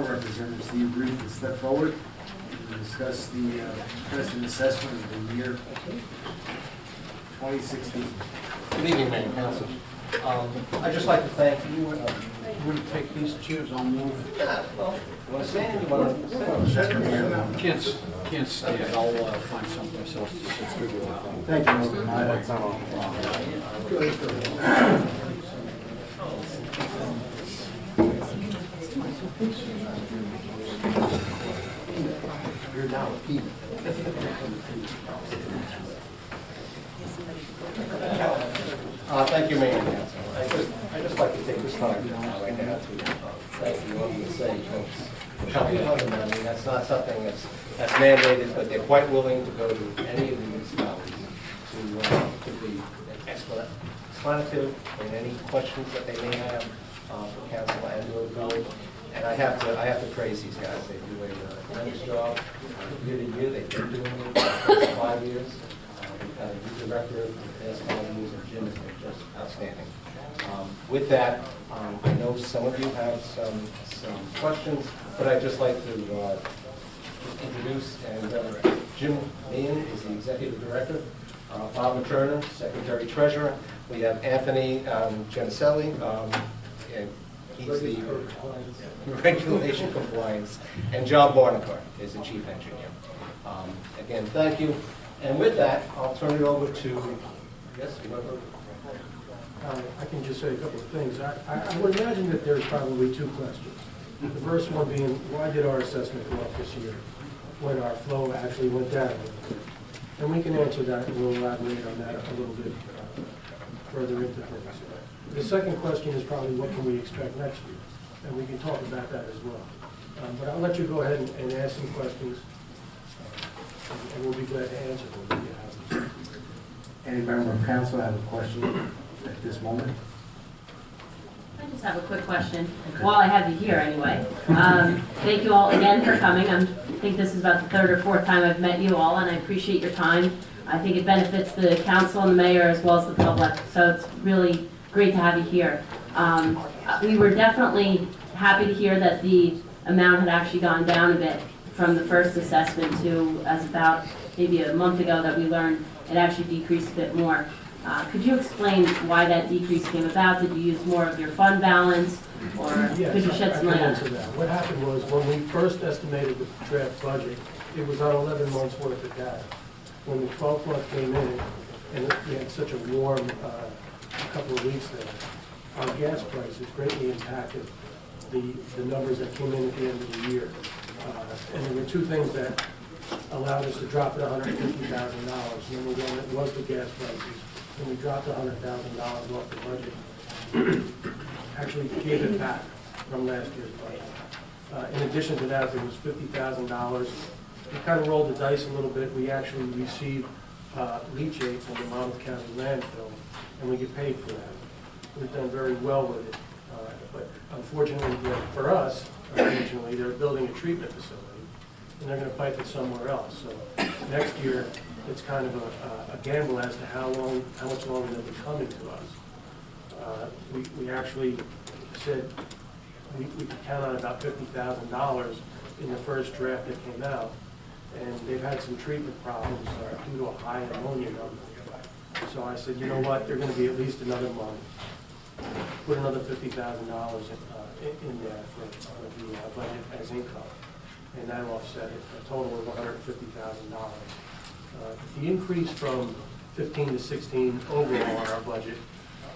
now, Representative Steve Green to step forward and discuss the present assessment of the year 2016. Good evening, Mayor and Council. I'd just like to thank you. Will you take these chairs? I'll move. You want to stand? You want to sit? Can't stand. I'll find someplace else to sit through. Thank you, Mr. Meyer. You're now a P. Thank you, Mayor and Council. I'd just like to take this time right now to thank you all and say, folks, for coming to Huntington. I mean, that's not something that's mandated, but they're quite willing to go to any of the municipalities to be explanative in any questions that they may have for council and or village. And I have to praise these guys. They do a tremendous job year to year. They've been doing it for 5 years. We've had a new director for the past 5 years, and Jim has been just outstanding. With that, I know some of you have some questions, but I'd just like to introduce, and Jim Meehan is the executive director, Bob Materna, secretary treasurer. We have Anthony Geneselli, and he's the regulation compliance, and John Barnacar is the chief engineer. Again, thank you. And with that, I'll turn it over to, yes, I can just say a couple of things. I would imagine that there's probably two questions. The first one being, why did our assessment go up this year when our flow actually went down a little bit? And we can answer that, and we'll elaborate on that a little bit further into things. The second question is probably, what can we expect next year? And we can talk about that as well. But I'll let you go ahead and ask some questions, and we'll be glad to answer them if you have them. Any member of council have a question at this moment? I just have a quick question, while I have you here anyway. Thank you all again for coming. I think this is about the third or fourth time I've met you all, and I appreciate your time. I think it benefits the council and the mayor as well as the public, so it's really great to have you here. We were definitely happy to hear that the amount had actually gone down a bit from the first assessment to, as about maybe a month ago that we learned it actually decreased a bit more. Could you explain why that decrease came about? Did you use more of your fund balance, or Yes, could you shed some light on I can answer it? that. What happened was, when we first estimated the draft budget, it was on 11 months worth of data. When the 12th month came in, and we had such a warm couple of weeks there, our gas prices greatly impacted the numbers that came in at the end of the year. And there were two things that allowed us to drop it $150,000. Number one, it was the gas prices. And we dropped $100,000 off the budget. Actually gave it back from last year's budget. In addition to that, there was $50,000. We kind of rolled the dice a little bit. We actually received leachate from the Monmouth County landfill, and we get paid for that. We've done very well with it. But unfortunately for us, unfortunately, they're building a treatment facility, and they're going to pipe it somewhere else. So next year, it's kind of a gamble as to how much longer they'll be coming to us. We actually said we could count on about $50,000 in the first draft that came out, and they've had some treatment problems due to a high ammonia number. So I said, you know what, they're going to be at least another month. Put another $50,000 in there for the budget as income, and that offset a total of $150,000. The increase from 15 to 16 overall on our budget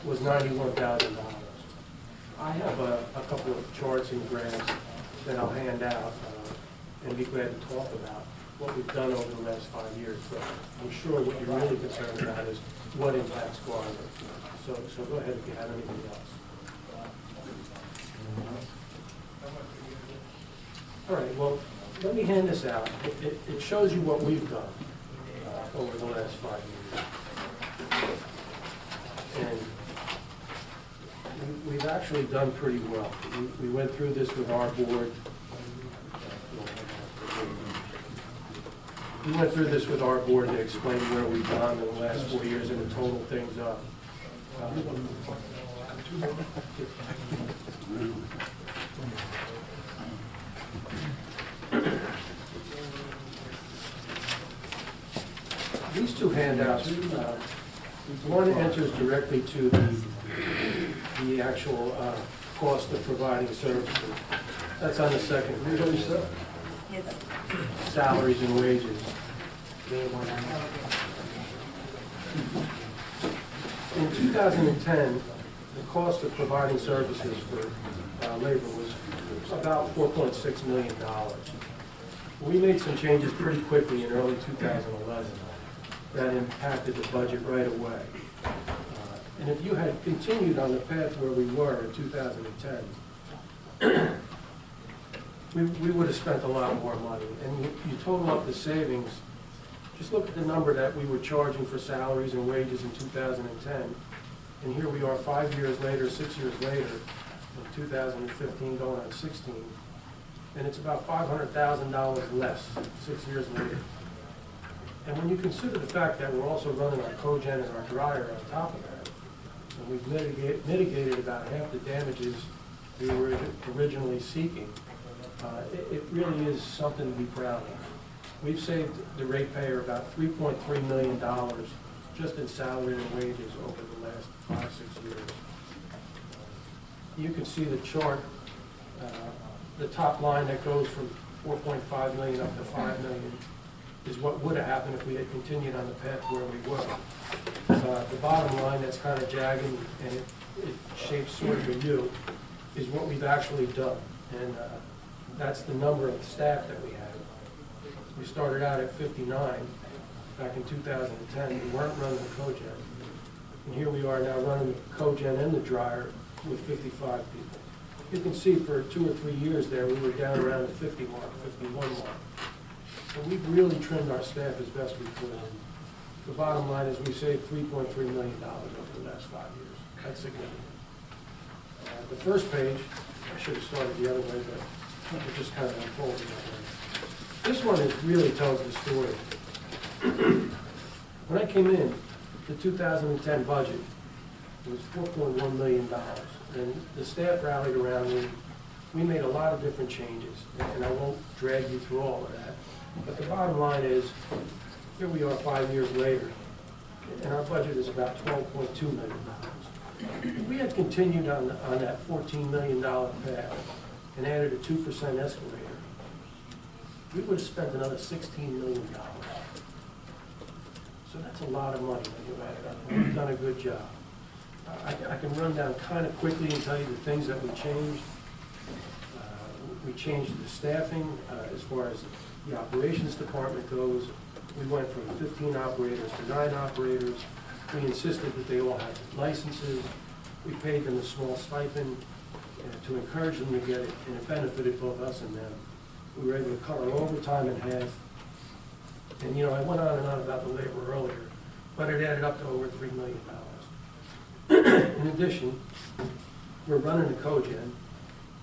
was $91,000. I have a couple of charts and graphs that I'll hand out and be glad to talk about what we've done over the last 5 years. But I'm sure what you're really concerned about is what impacts Florida. So go ahead if you have anything else. All right, well, let me hand this out. It shows you what we've done over the last 5 years. And we've actually done pretty well. We went through this with our board. We went through this with our board to explain where we've gone in the last 4 years and to total things up. these two handouts, one enters directly to the actual cost of providing services. That's on the second page. Salaries and wages. In 2010, the cost of providing services for labor was about $4.6 million. We made some changes pretty quickly in early 2011 that impacted the budget right away. And if you had continued on the path where we were in 2010, we would have spent a lot more money. And you total up the savings, just look at the number that we were charging for salaries and wages in 2010. And here we are 5 years later, 6 years later, in 2015 going on 16. And it's about $500,000 less 6 years later. And when you consider the fact that we're also running our cogen and our dryer on top of that, and we've mitigated about half the damages we were originally seeking, it really is something to be proud of. We've saved the ratepayer about $3.3 million just in salary and wages over the last 5-6 years. You can see the chart, the top line that goes from 4.5 million up to 5 million is what would have happened if we had continued on the path where we were. The bottom line that's kind of jagged and it shapes sort of a U is what we've actually done. And that's the number of staff that we had. We started out at 59 back in 2010. We weren't running the cogen. And here we are now running the cogen and the dryer with 55 people. You can see for 2 or 3 years there, we were down around the 50 mark, 51 mark. So we've really trimmed our staff as best we could. And the bottom line is we saved $3.3 million over the last 5 years. That's significant. The first page, I should have started the other way, but it just kind of unfolded that way. This one really tells the story. When I came in, the 2010 budget was $4.1 million. And the staff rallied around me. We made a lot of different changes, and I won't drag you through all of that. But the bottom line is, here we are 5 years later, and our budget is about $12.2 million. If we had continued on that $14 million path and added a 2% escalator, we would have spent another $16 million. So that's a lot of money when you add it up. We've done a good job. I can run down kind of quickly and tell you the things that we changed. We changed the staffing as far as the operations department goes. We went from 15 operators to 9 operators. We insisted that they all had licenses. We paid them a small stipend to encourage them to get it, and it benefited both us and them. We were able to cut our overtime in half. And, you know, I went on and on about the labor earlier, but it added up to over $3 million. In addition, we're running a cogen,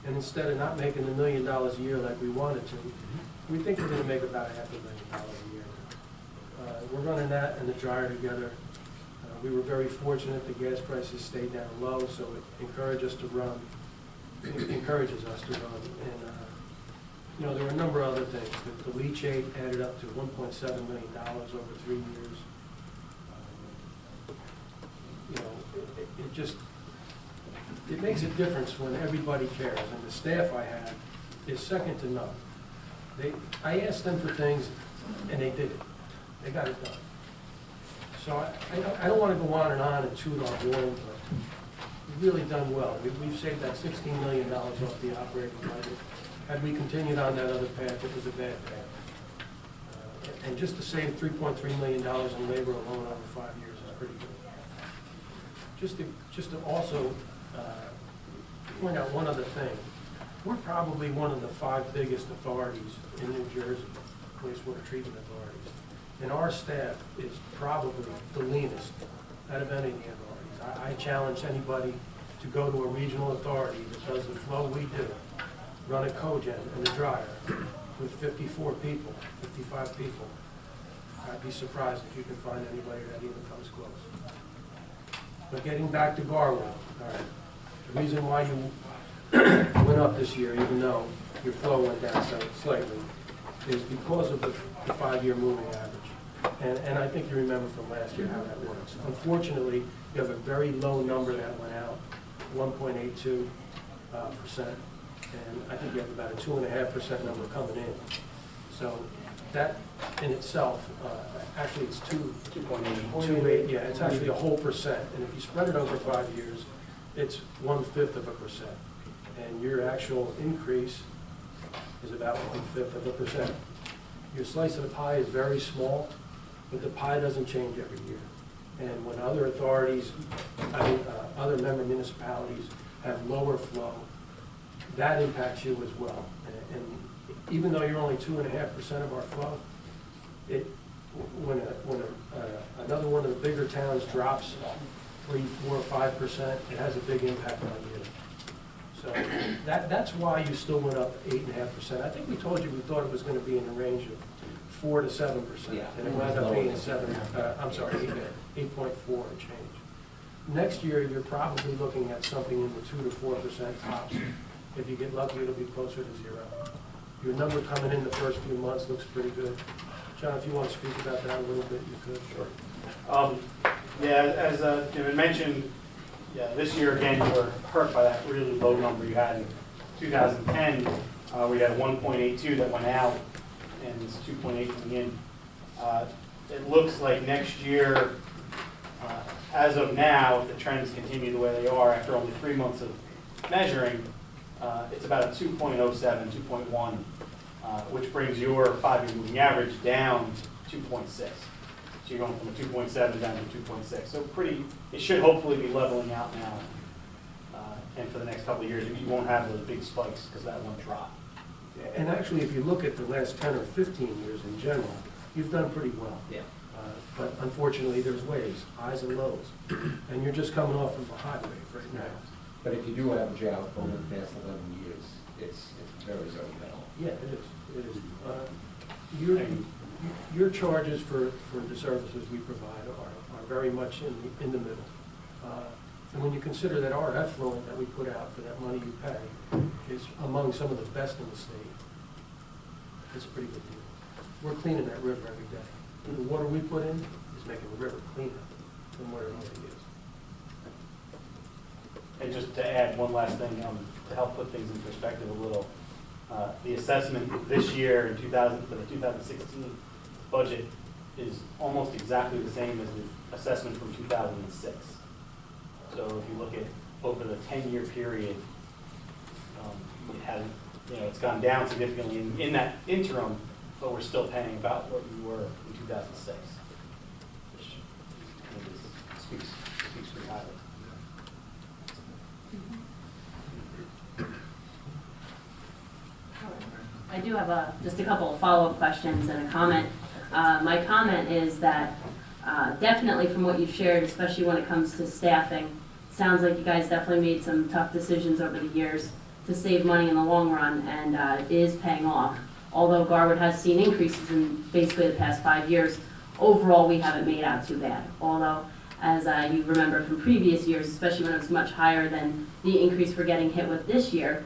and instead of not making $1 million a year like we wanted to, we think we're going to make about $500,000 a year. We're running that and the dryer together. We were very fortunate the gas prices stayed down low, so it encouraged us to run. It encourages us to run. And you know, there were a number of other things. The leachate added up to $1.7 million over 3 years. You know, it makes a difference when everybody cares, and the staff I have is second to none. I asked them for things, and they did it. They got it done. So I don't want to go on and toot our horn, but we've really done well. We've saved that $16 million off the operating budget. Had we continued on that other path, it was a bad path. And just to save $3.3 million in labor alone over 5 years is pretty good. Just to also point out one other thing. We're probably one of the 5 biggest authorities in New Jersey, wastewater treatment authorities. And our staff is probably the leanest out of any of the authorities. I challenge anybody to go to a regional authority that does the flow we do, run a cogen and a dryer with 54 people, 55 people. I'd be surprised if you can find anybody that even comes close. But getting back to Garwood, all right, the reason why you went up this year, even though your flow went down slightly, is because of the 5-year moving average. And I think you remember from last year how that works. Unfortunately, you have a very low number that went out, 1.82%. And I think you have about a 2.5% number coming in. So that in itself, actually it's 2.8, yeah, it's actually a whole percent. And if you spread it over 5 years, it's 1/5%. And your actual increase is about 1/5%. Your slice of the pie is very small, but the pie doesn't change every year. And when other authorities, other member municipalities have lower flow, that impacts you as well. And even though you're only 2.5% of our flow, when another one of the bigger towns drops 3, 4, 5%, it has a big impact on you. So that's why you still went up 8.5%. I think we told you we thought it was going to be in the range of 4 to 7%, Yeah. and it wound up being 8.4 and change. Next year, you're probably looking at something in the 2 to 4% tops. If you get lucky, it'll be closer to 0. Your number coming in the first few months looks pretty good. John, if you want to speak about that a little bit, you could. Sure. Yeah, as David mentioned, yeah, this year again you were hurt by that really low number you had in 2010. We had 1.82 that went out, and it's 2.8 coming in. It looks like next year, as of now, if the trends continue the way they are after only 3 months of measuring, it's about a 2.07, 2.1, which brings your 5-year moving average down to 2.6. So you're going from a 2.7 down to 2.6. So it should hopefully be leveling out now. And for the next couple of years, you won't have those big spikes because that won't drop. And actually, if you look at the last 10 or 15 years in general, you've done pretty well. Yeah. But unfortunately, there's waves, highs and lows. And you're just coming off of a high wave right now. But if you do average out over the past 11 years, it's very, very minimal. Yeah, it is. It is. Your charges for the services we provide are very much in the middle. And when you consider that our effluent that we put out for that money you pay is among some of the best in the state, it's a pretty good deal. We're cleaning that river every day. The water we put in is making the river cleaner than where it already is. And just to add one last thing, to help put things in perspective a little, the assessment this year in for the 2016 budget is almost exactly the same as the assessment from 2006. So if you look at over the 10-year period, it's gone down significantly in that interim, but we're still paying about what we were in 2006, which I think speaks pretty highly. I do have just a couple of follow-up questions and a comment. My comment is that definitely from what you've shared, especially when it comes to staffing, sounds like you guys definitely made some tough decisions over the years to save money in the long run, and it is paying off. Although Garwood has seen increases in basically the past 5 years, overall we haven't made out too bad. Although, as you remember from previous years, especially when it was much higher than the increase we're getting hit with this year,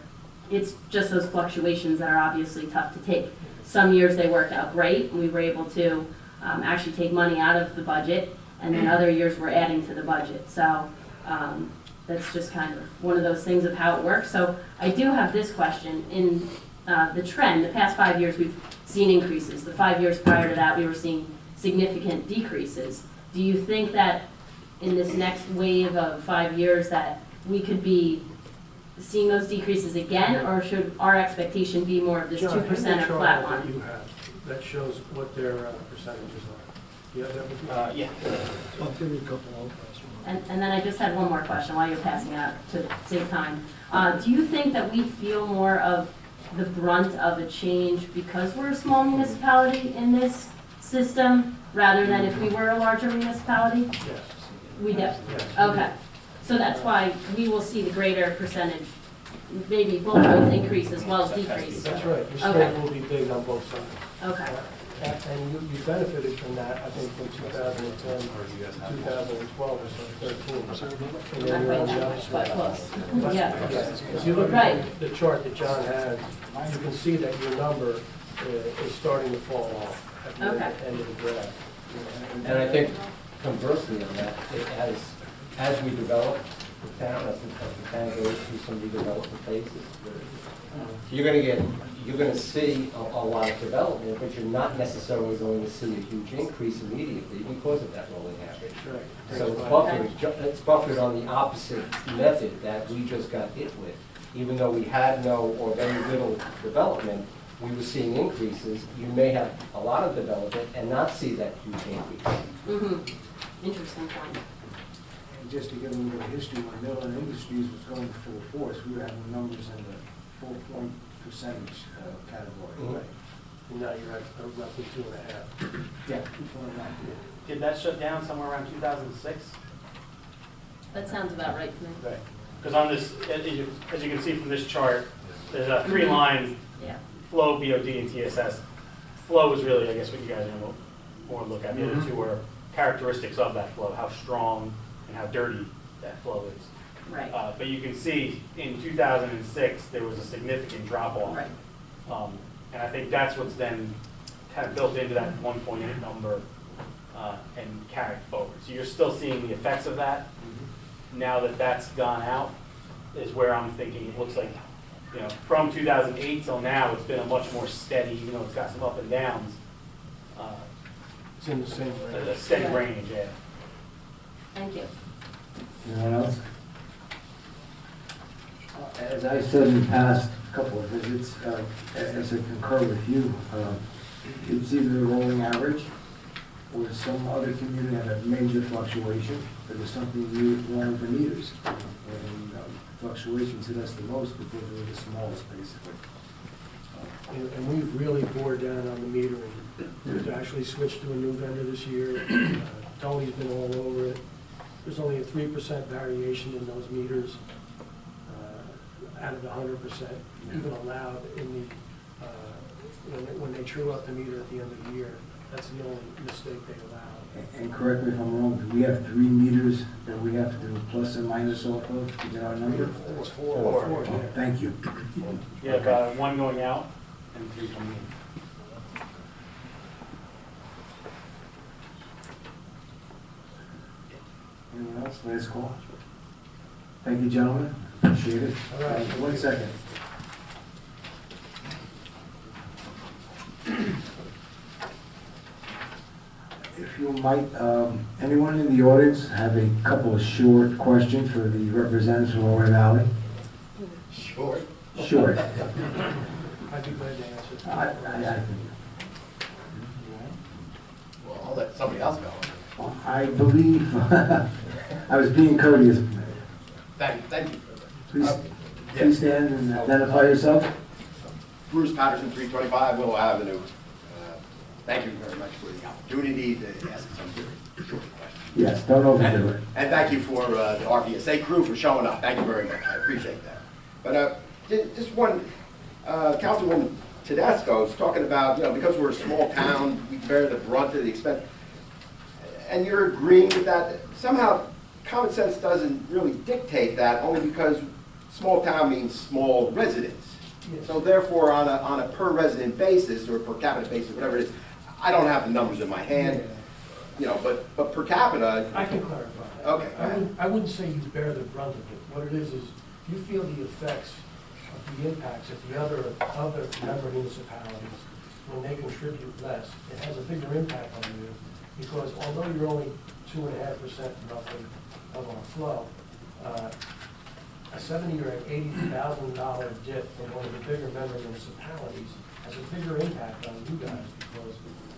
it's just those fluctuations that are obviously tough to take. Some years they worked out great, and we were able to actually take money out of the budget, and then other years we're adding to the budget. So that's just kind of one of those things of how it works. So I do have this question. In the trend, the past 5 years we've seen increases. The 5 years prior to that we were seeing significant decreases. Do you think that in this next wave of 5 years that we could be seeing those decreases again, or should our expectation be more of this 2% or flat John, line? you have that shows what their percentages are. You have that with you? Yeah. I'll give you a couple of And then I just had one more question while you're passing it out to save time. Do you think that we feel more of the brunt of a change because we're a small municipality in this system rather than if we were a larger municipality? Yes. We do? Yes. Okay. So that's why we will see the greater percentage, maybe both those increase as well as decrease. That's right. Your state Okay. will be big on both sides. Okay. And you benefited from that, I think, from 2010 to 2012 or so, 13. And then you're on the other Quite side. close. But, Yeah. If you look Right. at the chart that John has, you can see that your number is starting to fall off at the Okay. end of the graph. And I think conversely on that, as we develop the town, as the town goes through some redevelopment phases, you're gonna see a lot of development, but you're not necessarily going to see a huge increase immediately because of that rolling average. So it's buffered on the opposite method that we just got hit with. Even though we had no or very little development, we were seeing increases. You may have a lot of development and not see that huge increase. Interesting point. And just to give a little bit of history, when Millen Industries was going full force, we were having numbers in the 4-point percentage category. Right. And now you're at roughly 2.5. Yeah, 2.9. Did that shut down somewhere around 2006? That sounds about right to me. Right. Because on this, as you can see from this chart, there's a 3-line Yeah. flow, BOD, and TSS. Flow is really, I guess, what you guys are going to more look at. The other two are characteristics of that flow, how strong and how dirty that flow is. Right. But you can see in 2006, there was a significant drop off. Right. And I think that's what's then kind of built into that 1.8 number and carried forward. So you're still seeing the effects of that. Now that that's gone out is where I'm thinking it looks like, you know, from 2008 till now, it's been a much more steady, even though it's got some up and downs, It's in the same a range. steady range, yeah. Thank you. Anyone else? As I said in the past couple of visits, as I concur with you, it's either the rolling average or some other community had a major fluctuation, but there's something new with one of the meters. And fluctuations hit us the most because we're the smallest, basically. And we've really bored down on the metering. We've actually switched to a new vendor this year. Tony's been all over it. There's only a 3% variation in those meters out of the 100%, even allowed in the, when they true up the meter at the end of the year. That's the only mistake they allow. And correct me if I'm wrong, do we have 3 meters that we have to do plus and minus off of to get our number? It's four, Oh, yeah. thank you. You have 1 going out and 3 coming in. Anyone else? Last call. Thank you, gentlemen. Appreciate it. All right. 1 second. If you might, anyone in the audience have a couple of short questions for the representatives from Lehigh Valley? Sure. Short. I'd be glad to answer. I think. Well, I'll let somebody else go. I believe, I was being courteous. Thank you. Please stand and identify yourself. Bruce Patterson, 325 Willow Avenue. Thank you very much for the opportunity to ask some very short questions. Yes, don't overdo it. And thank you for the RVSA crew for showing up. Thank you very much. I appreciate that. But just one, Councilwoman Tedesco is talking about, because we're a small town, we bear the brunt of the expense. And you're agreeing with that. Somehow, common sense doesn't really dictate that, only because small town means small residents. Yes. So therefore, on a per resident basis or per capita basis, whatever it is, I don't have the numbers in my hand, but per capita. I can clarify that. Okay. I wouldn't say you bear the brunt of it. What it is you feel the effects of the impacts of the other member municipalities when they contribute less. It has a bigger impact on you because although you're only 2.5% roughly of our flow, a $70,000 or $80,000 dip from one of the bigger member municipalities has a bigger impact on you guys because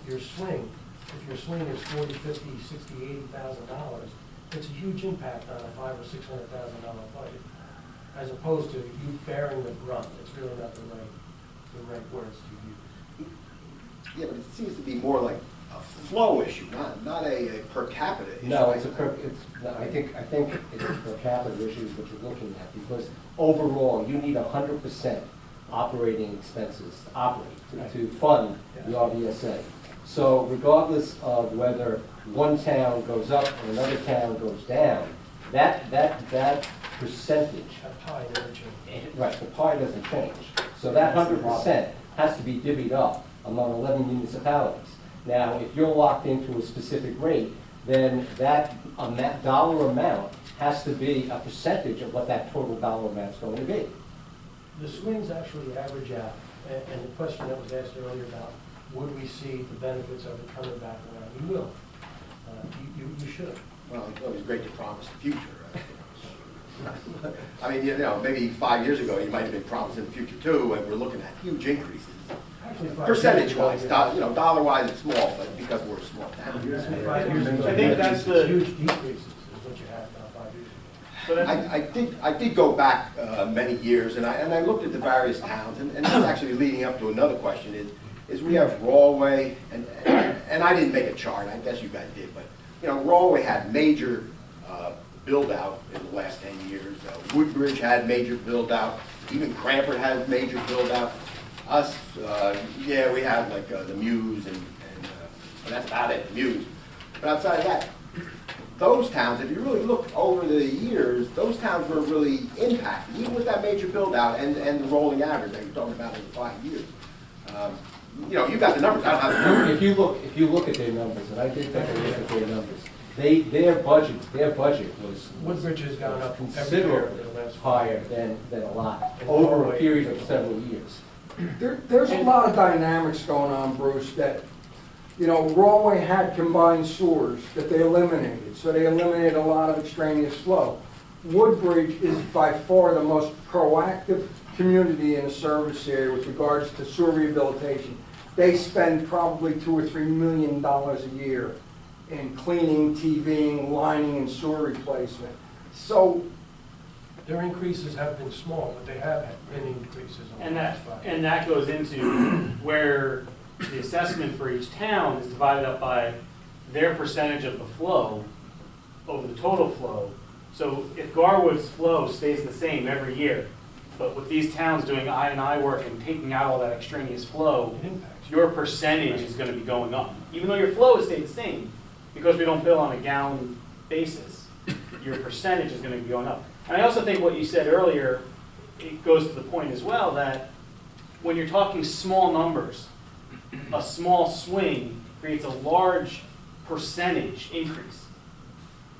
your swing, if your swing is $40,000, $50,000, $60,000, $80,000, it's a huge impact on a $500,000 or $600,000 budget, as opposed to you bearing the brunt. It's really not the right words to use. Yeah, but it seems to be more like a flow issue, not a per capita issue. No, I think it's a per capita issue is what you're looking at, because overall, you need 100% operating expenses to operate, to fund the RVSA. So regardless of whether one town goes up and another town goes down, that percentage, That pie never changes. right, the pie doesn't change. So that 100% has to be divvied up among 11 municipalities. Now, if you're locked into a specific rate, then that dollar amount has to be a percentage of what that total dollar amount's going to be. The swings actually average out, and the question that was asked earlier about, would we see the benefits of it coming back around? You will. You should. Well, it's always great to promise the future. I mean, you know, maybe 5 years ago, you might have been promising the future too, and we're looking at huge increases. Actually, 5 years Percentage-wise, ago, you know, dollar-wise it's small, but because we're a small town. 5 years ago, I think that's the- huge decreases is what you had now 5 years ago. So that's, I did go back many years, and I looked at the various towns, and this is actually leading up to another question, is we have Rawway, and I didn't make a chart, I guess you guys did, but, you know, Rawway had major build-out in the last 10 years. Woodbridge had major build-out, even Cranford had major build-out. Us, yeah, we have like the Muse, and that's about it, the Muse. But outside of that, those towns, if you really look over the years, those towns were really impacted, even with that major build-out and the rolling average that you're talking about in the 5 years. You know, you got the numbers, I don't have the numbers. If you look at their numbers, and I did take a look at their numbers, their budget was Woodbridge has gone up every year considerably in the last 5 higher than a lot, over a period of several years. There's a lot of dynamics going on, Bruce, that, you know, Rawway had combined sewers that they eliminated, so they eliminated a lot of extraneous flow. Woodbridge is by far the most proactive community in the service area with regards to sewer rehabilitation. They spend probably $2 or $3 million a year in cleaning, TVing, lining, and sewer replacement. So Their increases have been small, but they have been increases. and that goes into where the assessment for each town is divided up by their percentage of the flow over the total flow. So if Garwood's flow stays the same every year, but with these towns doing I&I work and taking out all that extraneous flow, It impacts. your percentage is going to be going up. Even though your flow has stayed the same, because we don't bill on a gallon basis, your percentage is going to be going up. And I also think what you said earlier, it goes to the point as well that when you're talking small numbers, a small swing creates a large percentage increase.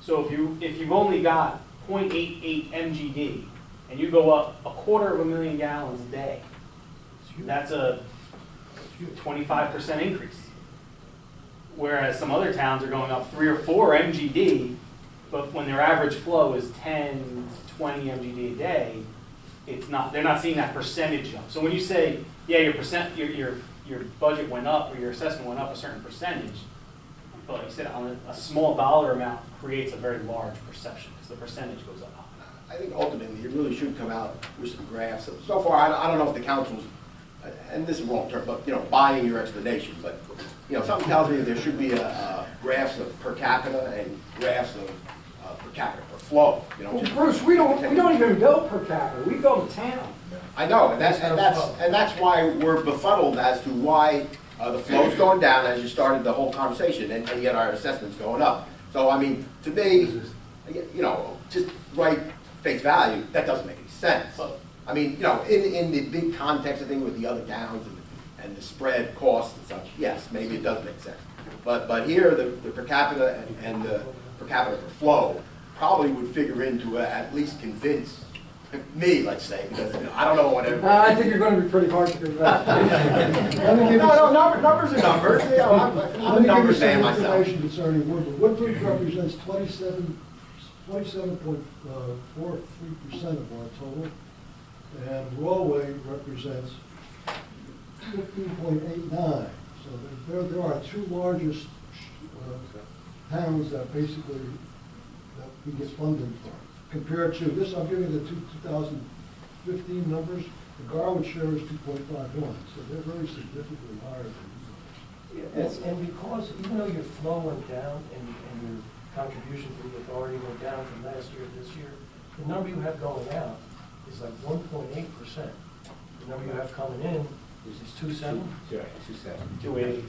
So if you've only got 0.88 MGD and you go up 250,000 gallons a day, that's a 25% increase. Whereas some other towns are going up 3 or 4 MGD, but when their average flow is 10, 20 MGD a day, they're not seeing that percentage jump. So when you say, yeah, your budget went up or your assessment went up a certain percentage, but like you said, on a small dollar amount creates a very large perception because the percentage goes up. I think ultimately, it really should come out with some graphs. So far, I don't know if the council's, and this is wrong term, but, you know, buying your explanation, but, you know, something tells me there should be graphs of per capita and graphs of per capita per flow, you know. well, Bruce, we don't even bill per capita, we bill the town. I know, and that's why we're befuddled as to why the flow's going down as you started the whole conversation, and yet our assessment's going up. So, I mean, to me, you know, just right face value, that doesn't make any sense. I mean, you know, in the big context of things with the other towns and the spread costs and such, yes, maybe it does make sense. But here, the per capita and the per capita per flow probably would figure into at least convince me, let's say, because I don't know what everybody. I think you're going to be pretty hard to convince. Numbers are numbers. You know, I'm Let a me give you numbers some man myself. information concerning Woodbridge. Woodbridge represents 27.43% of our total, and Rawway represents 15.89. So there are two largest towns that basically that we get funding from. Compared to this, I'm giving the 2015 numbers. The Garwood share is 2.51, so they're very significantly higher than And because, even though your flow went down and your contribution to the authority went down from last year to this year, the number you have going out is like 1.8%. The number you have coming in is 2.7? Yeah, 280.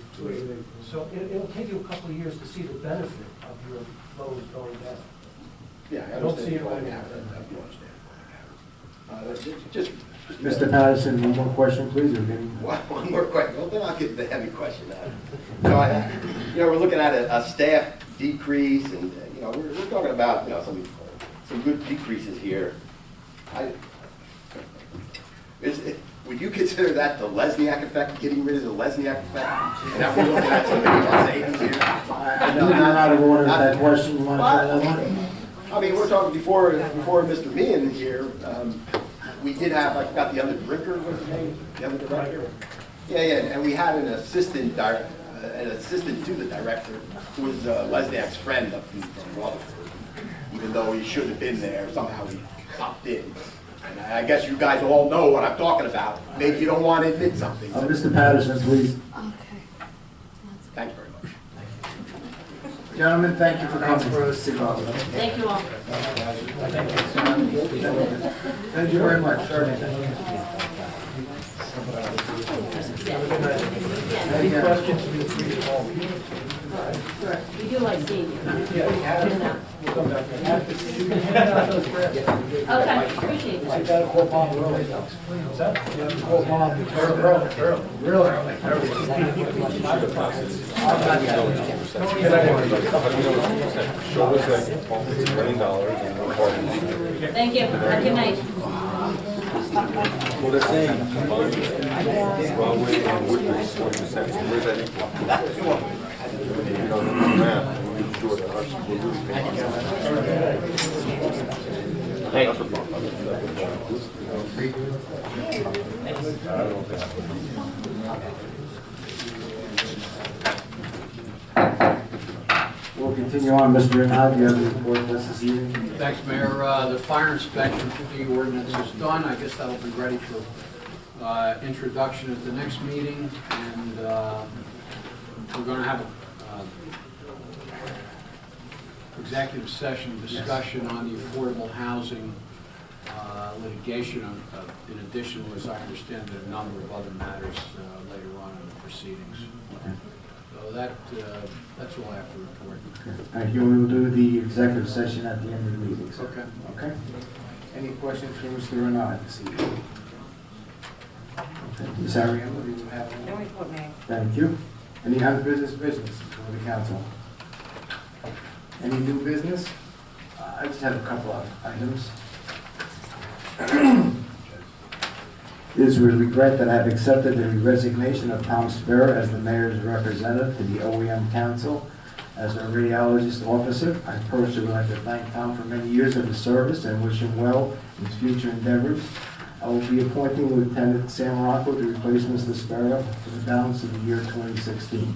So it'll take you a couple of years to see the benefit of your flows going down. Yeah, I don't see it right now. now. Just, Mr. Patterson, one more question, please, or maybe? One more question, well, then I'll get the heavy question out. So, we're looking at a staff decrease, and, we're talking about, some good decreases here. Would you consider that the Lesniak effect, getting rid of the Lesniak effect? And that we're looking at some savings here? I'm not out of order with that question, you want to try that one? I mean, we're talking before Mr. Meehan here, we did have, I forgot the other Brinker, what's his name? The other director? Yeah, and we had an assistant to the director, who was Lesniak's friend up from Rutherford. Even though he shouldn't have been there, somehow he popped in. And I guess you guys all know what I'm talking about. Maybe you don't want to admit something. Mr. Patterson, please. Okay. Thanks very much. Gentlemen, thank you for coming. Thank you all. Thank you very much. Any questions, feel free to call me. We do like seeing you. Okay, appreciate that. I gotta call Bob early. What's that? You have to call Bob early. Really early. Show us that $1 million and we're part of it. Thank you. Have a good night. Well, they're saying combined Broadway and Woodbridge, 40%. So where's that equal? The math, we're sure that our school will lose. That's what I don't think. We'll continue on, Mr. Renard, you have a report for us this evening? Thanks, Mayor. The fire inspection fee ordinance is done. I guess that'll be ready for introduction at the next meeting. And we're going to have a executive session discussion on the affordable housing litigation, in addition to, as I understand it, a number of other matters later on in the proceedings. So that's all I have to report. Thank you. We will do the executive session at the end of the meeting. sir. Okay. Okay. Any questions for Mr. Renard this evening? Okay. Ms. Ariello, do you have any? No report, Mayor. Thank you. Any unfinished business for the council? Any new business? I just have a couple of items. It is with regret that I have accepted the resignation of Tom Spera as the mayor's representative to the OEM Council as a radiologist officer. I personally would like to thank Tom for many years of his service and wish him well in his future endeavors. I will be appointing Lieutenant Sam Rocco to replace Mr. Spera for the balance of the year 2016.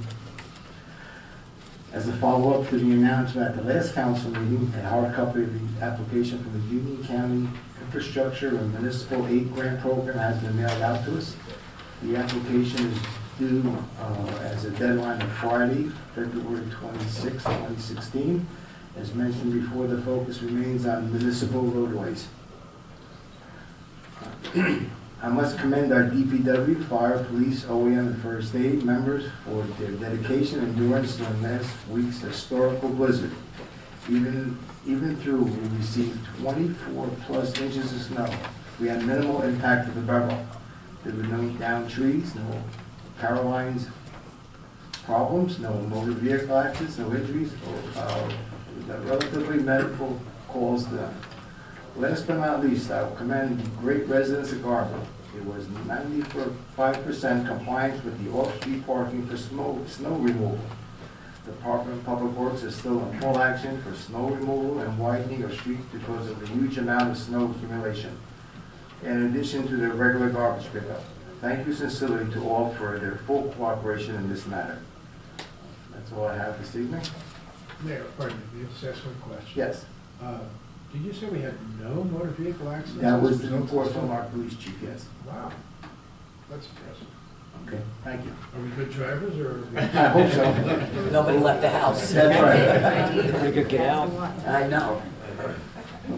As a follow-up to the announcement at the last council meeting, a hard copy of the application for the Union County Infrastructure and Municipal Aid Grant Program has been mailed out to us. The application is due as a deadline of Friday, February 26, 2016. As mentioned before, the focus remains on municipal roadways. I must commend our DPW, fire, police, OEM, and first aid members for their dedication and endurance during last week's historical blizzard. Even though we received 24 plus inches of snow, we had minimal impact to the borough. There were no downed trees, no power lines problems, no motor vehicle accidents, no injuries, relatively medical calls done. Last but not least, I will commend the great residents of Garber. It was 95% compliance with the off-street parking for snow removal. The Department of Public Works is still in full action for snow removal and widening of streets because of the huge amount of snow accumulation, in addition to the regular garbage pickup. Thank you sincerely to all for their full cooperation in this matter. That's all I have this evening. Mayor, pardon me, you just ask one question. Yes, Did you say we had no motor vehicle accidents? that was the report from our police chief, yes. Wow, that's impressive. Okay, thank you. Are we good drivers or? I hope so. Nobody left the house. That's right. Pretty good get out. I know.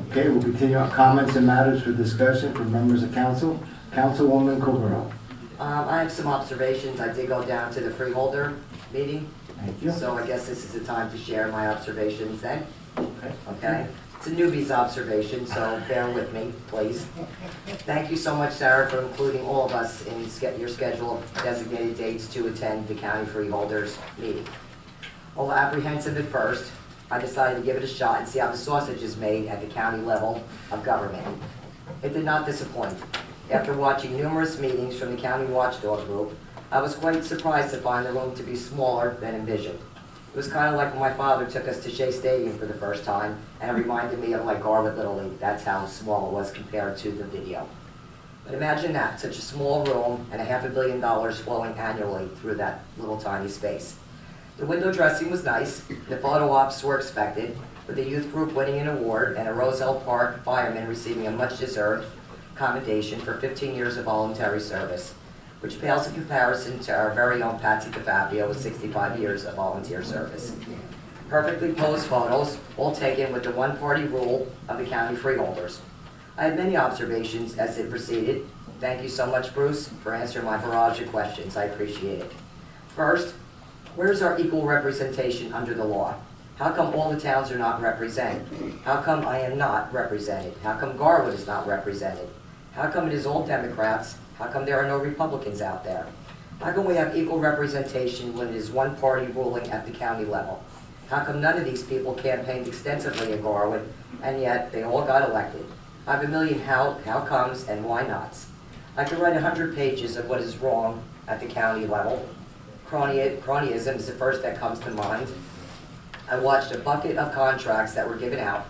Okay, we'll continue on comments and matters for discussion from members of council. Councilwoman Colbert. I have some observations. I did go down to the freeholder meeting, Thank you. so I guess this is the time to share my observations then. Okay. Okay, It's a newbie's observation, so bear with me, please. Thank you so much, Sarah, for including all of us in your schedule of designated dates to attend the county freeholders meeting. Although apprehensive at first, I decided to give it a shot and see how the sausage is made at the county level of government. It did not disappoint. After watching numerous meetings from the county watchdog group, I was quite surprised to find the room to be smaller than envisioned. It was kind of like when my father took us to Shea Stadium for the first time, and it reminded me of like Garwood Little League. That's how small it was compared to the video. But imagine that, such a small room and $500 million flowing annually through that little tiny space. The window dressing was nice, the photo ops were expected, with the youth group winning an award and a Roselle Park fireman receiving a much-deserved commendation for 15 years of voluntary service, which pales in comparison to our very own Patsy DeFabio with 65 years of volunteer service. Perfectly posed photos, all taken with the one-party rule of the county freeholders. I had many observations as it proceeded. Thank you so much, Bruce, for answering my barrage of questions. I appreciate it. First, where's our equal representation under the law? How come all the towns are not represented? How come I am not represented? How come Garwood is not represented? How come it is all Democrats? How come there are no Republicans out there? How come we have equal representation when it is one party ruling at the county level? How come none of these people campaigned extensively in Garwood, and yet they all got elected? I have a million how comes and why nots. I could write 100 pages of what is wrong at the county level. Cronyism is the first that comes to mind. I watched a bucket of contracts that were given out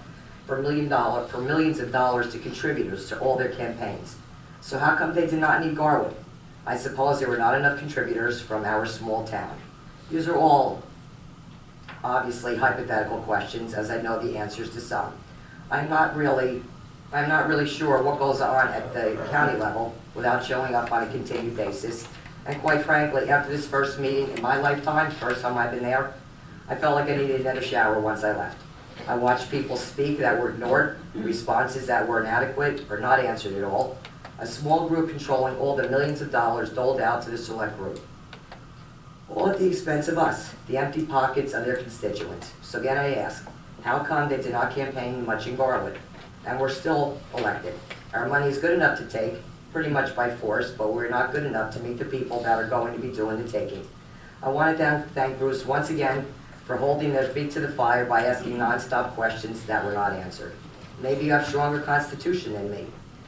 for millions of dollars to contributors to all their campaigns. So how come they did not need Garwood? I suppose there were not enough contributors from our small town. These are all obviously hypothetical questions, as I know the answers to some. I'm not really sure what goes on at the county level without showing up on a continued basis. And quite frankly, after this first meeting in my lifetime, first time I've been there, I felt like I needed another shower once I left. I watched people speak that were ignored, responses that were inadequate or not answered at all, a small group controlling all the millions of dollars doled out to the select group. All at the expense of us, the empty pockets of their constituents. So again I ask, how come they did not campaign much in Garwood? And we're still elected. Our money is good enough to take, pretty much by force, but we're not good enough to meet the people that are going to be doing the taking. I want to thank Bruce once again for holding their feet to the fire by asking non-stop questions that were not answered. Maybe you have a stronger constitution than me.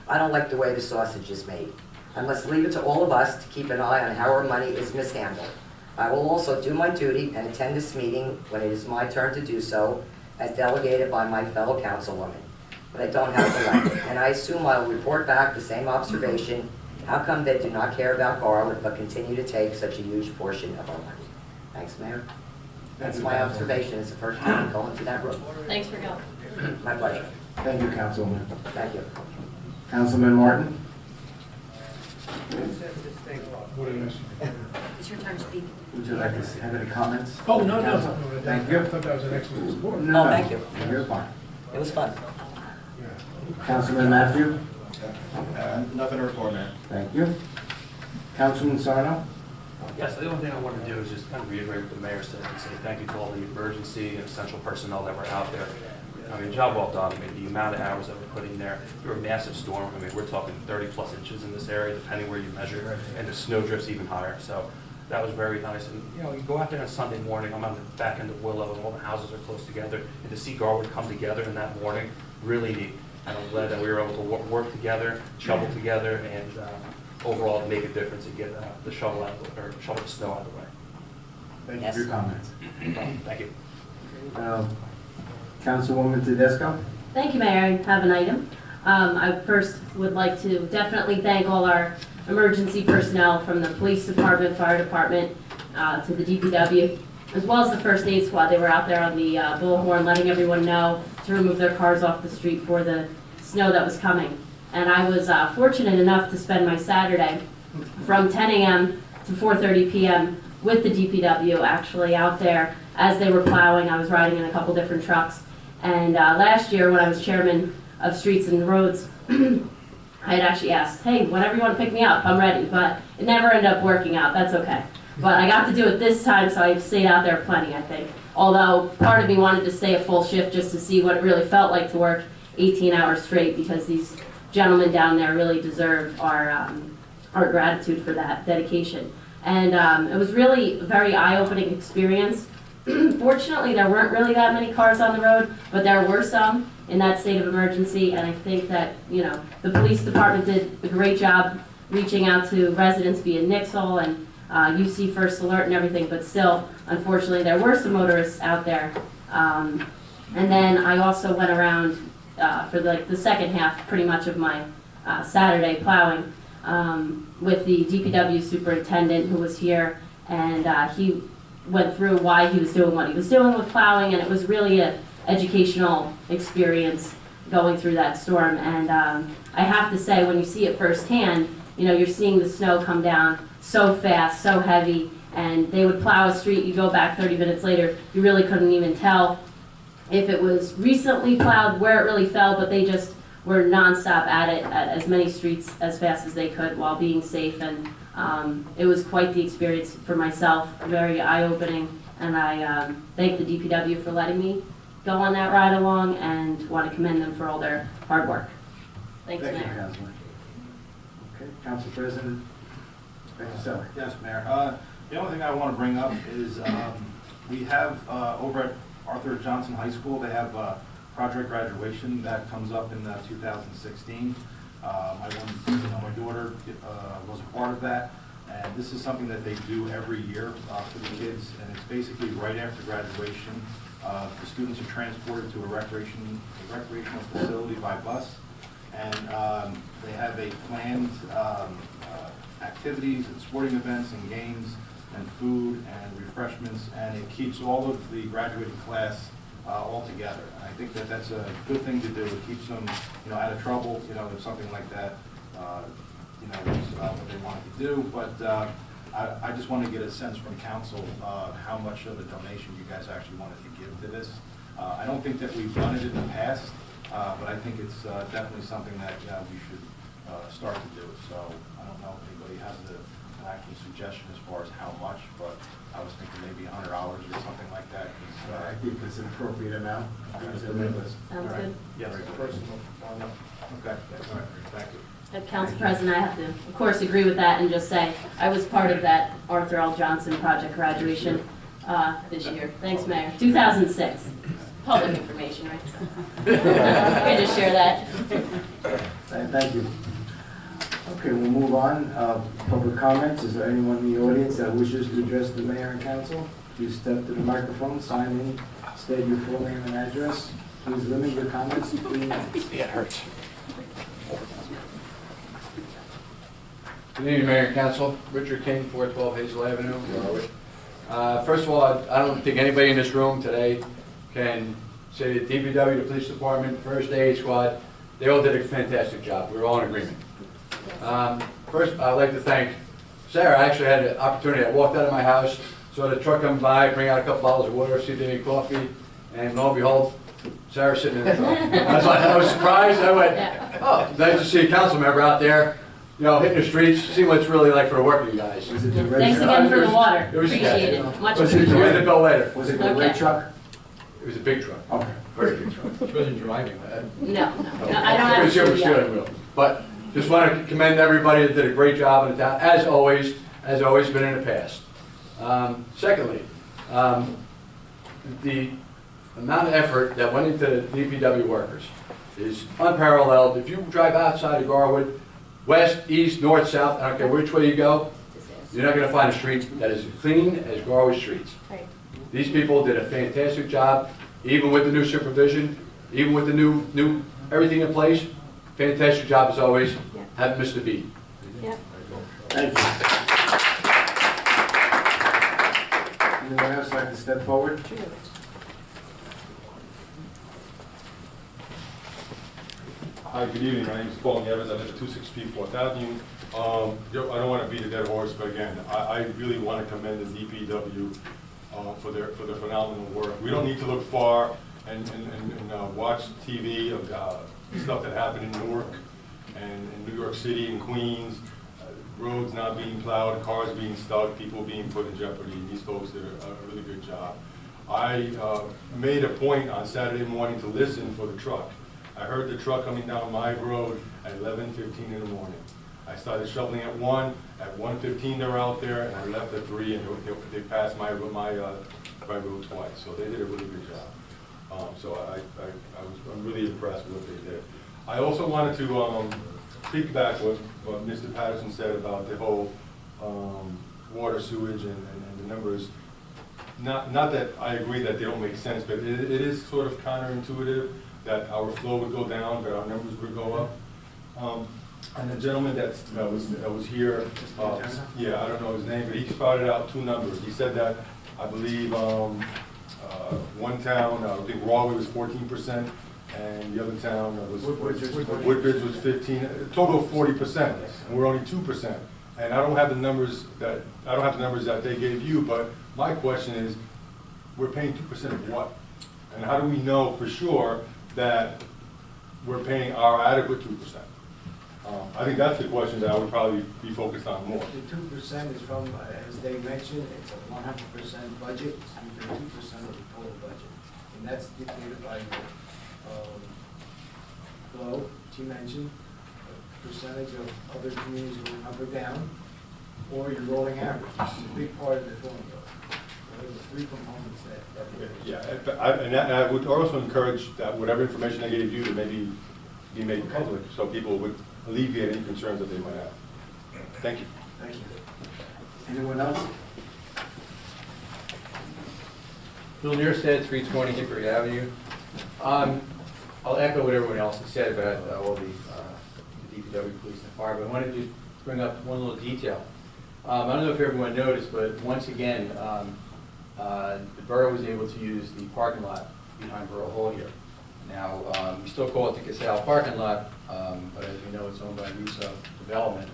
I don't like the way the sausage is made. I must leave it to all of us to keep an eye on how our money is mishandled. I will also do my duty and attend this meeting when it is my turn to do so, as delegated by my fellow councilwoman. But I don't have the right, and I assume I will report back the same observation. How come they do not care about Garwood but continue to take such a huge portion of our money? Thanks, Mayor. That's my observation. It's the first time going to that room. Thanks for going. My pleasure. Thank you, Councilwoman. Thank you. Councilman Martin? It's your turn to speak. Would you like to have any comments? Oh, no. Thank you. I thought that was an excellent report. No, Oh, thank you. You're fine. It was fun. Councilman Matthew? Nothing to report, Mayor. Thank you. Councilman Sarno? Yes, the only thing I want to do is just kind of reiterate what the mayor said and say thank you to all the emergency and essential personnel that were out there. I mean, job well done. I mean, the amount of hours that we're putting there. Through a massive storm. I mean, we're talking 30+ inches in this area, depending where you measure, and the snow drifts even higher. So that was very nice. And you know, you go out there on Sunday morning. I'm on the back end of Willow, and all the houses are close together. And to see Garwood come together in that morning, really neat. And I'm glad that we were able to work together, shovel together, and overall make a difference and get the shovel the snow out of the way. Thank you for your comments. Thank you. Councilwoman Tedesco? Thank you, Mayor. I have an item. I first would like to definitely thank all our emergency personnel from the police department, fire department, to the DPW, as well as the first aid squad. They were out there on the bullhorn letting everyone know to remove their cars off the street for the snow that was coming. And I was fortunate enough to spend my Saturday from 10 a.m. to 4:30 p.m. with the DPW actually out there as they were plowing. I was riding in a couple different trucks. And last year when I was chairman of Streets and Roads, I had actually asked, hey, whenever you want to pick me up, I'm ready. But it never ended up working out. That's okay. But I got to do it this time, so I stayed out there plenty, I think. although part of me wanted to stay a full shift just to see what it really felt like to work 18 hours straight, because these gentlemen down there really deserve our gratitude for that dedication. And it was really a very eye-opening experience. Fortunately, there weren't really that many cars on the road, but there were some in that state of emergency, and I think that, you know, the police department did a great job reaching out to residents via Nixle and UC First Alert and everything, but still, unfortunately, there were some motorists out there. And then I also went around for like the second half, pretty much of my Saturday plowing with the DPW superintendent who was here, and he went through why he was doing what he was doing with plowing, and it was really an educational experience going through that storm. And I have to say, when you see it firsthand, you know, you're seeing the snow come down so fast, so heavy, and they would plow a street, you go back 30 minutes later, you really couldn't even tell if it was recently plowed, where it really fell, but they just were nonstop at it, at as many streets as fast as they could while being safe. And it was quite the experience for myself, very eye-opening, and I thank the DPW for letting me go on that ride along, and want to commend them for all their hard work. Thanks, Thank you, Mayor. Councilman. Okay, Council President Benacelli. Yes, Mayor. The only thing I want to bring up is we have over at Arthur Johnson High School, they have project graduation that comes up in 2016. My daughter was a part of that, and this is something that they do every year for the kids, and it's basically right after graduation. The students are transported to a recreational facility by bus, and they have a planned activities and sporting events and games and food and refreshments, and it keeps all of the graduating class all together. And I think that that's a good thing to do. It keeps them, you know, out of trouble, you know, if something like that, you know, was what they wanted to do. But I just want to get a sense from council how much of a donation you guys actually wanted to give to this. I don't think that we've done it in the past, but I think it's definitely something that we should start to do. So I don't know if anybody has an actual suggestion as far as how much, but I was thinking maybe $100 or something like that. I think it's an appropriate amount. Sounds good. Yeah, very good. Okay, all right, thank you. Council President, I have to, of course, agree with that and just say, I was part of that Arthur L. Johnson project graduation this year. Thanks, Mayor. 2006. Public information, right? I just share that. Thank you. Okay, we'll move on. Public comments. Is there anyone in the audience that wishes to address the mayor and council? Please step to the microphone, sign in, state your full name and address. Please limit your comments to 3 minutes. Yeah, it hurts. Good evening, Mayor and Council. Richard King, 412 Hazel Avenue, Norwich. First of all, I don't think anybody in this room today can say the DPW, the police department, first aid squad, they all did a fantastic job. We're all in agreement. First, I'd like to thank Sarah. I actually had an opportunity. I walked out of my house, saw the truck come by, bring out a couple bottles of water, see if they need coffee, and lo and behold, Sarah's sitting in the truck. I was surprised. I went, oh, nice to see a council member out there, you know, hitting the streets, see what it's really like for the work of you guys. Was it the red Thanks truck? again for the water. It was- Appreciate it. Much Was it We'll appreciated. get the bill later. Was it the red Okay. truck? It was a big truck, Okay. very big truck. She wasn't driving that. No, I don't have She was to. steering wheel. But just want to commend everybody that did a great job in the town, as always been in the past. Secondly, the amount of effort that went into the DPW workers is unparalleled. If you drive outside of Garwood, west, east, north, south, I don't care which way you go, you're not going to find a street that is as clean as Garwood streets. Right. These people did a fantastic job, even with the new supervision, even with the new everything in place. Fantastic job as always. Yeah. Haven't missed a beat. Yeah. Thank you. Anyone else like to step forward? Hi, good evening. My name is Paul Nieves. I live at 263 4th Avenue. I don't want to beat a dead horse, but again, I really want to commend the DPW for their phenomenal work. We don't need to look far and watch TV of stuff that happened in Newark and in New York City and Queens. Roads not being plowed, cars being stuck, people being put in jeopardy. These folks did a really good job. I made a point on Saturday morning to listen for the truck. I heard the truck coming down my road at 11:15 in the morning. I started shoveling at 1, at 1:15 they were out there, and I left at 3, and they passed my road twice, so they did a really good job. So I'm really impressed with what they did. I also wanted to piggyback what Mr. Patterson said about the whole water, sewage, and the numbers. Not that I agree that they don't make sense, but it is sort of counterintuitive that our flow would go down, but our numbers would go up. And the gentleman that was here, yeah, I don't know his name, but he started out 2 numbers. He said that, I believe, one town, I think Rawley was 14%, and the other town Woodbridge was 15, a total of 40%, and we're only 2%. And I don't have the numbers that they gave you, but my question is, we're paying 2% of what? And how do we know for sure that we're paying our adequate 2%? I think that's the question that I would probably be focused on more. The 2% is from, as they mentioned, it's a 100% budget, so you pay 2% of the total budget. And that's dictated by your flow, which you mentioned, a percentage of other communities going up or down, or your rolling average, which is a big part of the formula. So there's 3 components that Yeah, and I would also encourage that whatever information I gave you to maybe be made public, so people would alleviate any concerns that they might have. Thank you. Thank you. Anyone else? Bill Nearstead, 320 Hickory Avenue. I'll echo what everyone else has said about all the DPW, police, and fire, but I wanted to just bring up one little detail. I don't know if everyone noticed, but once again, the borough was able to use the parking lot behind Borough Hall here. Now, we still call it the Casal parking lot, but as we know, it's owned by Russo Development.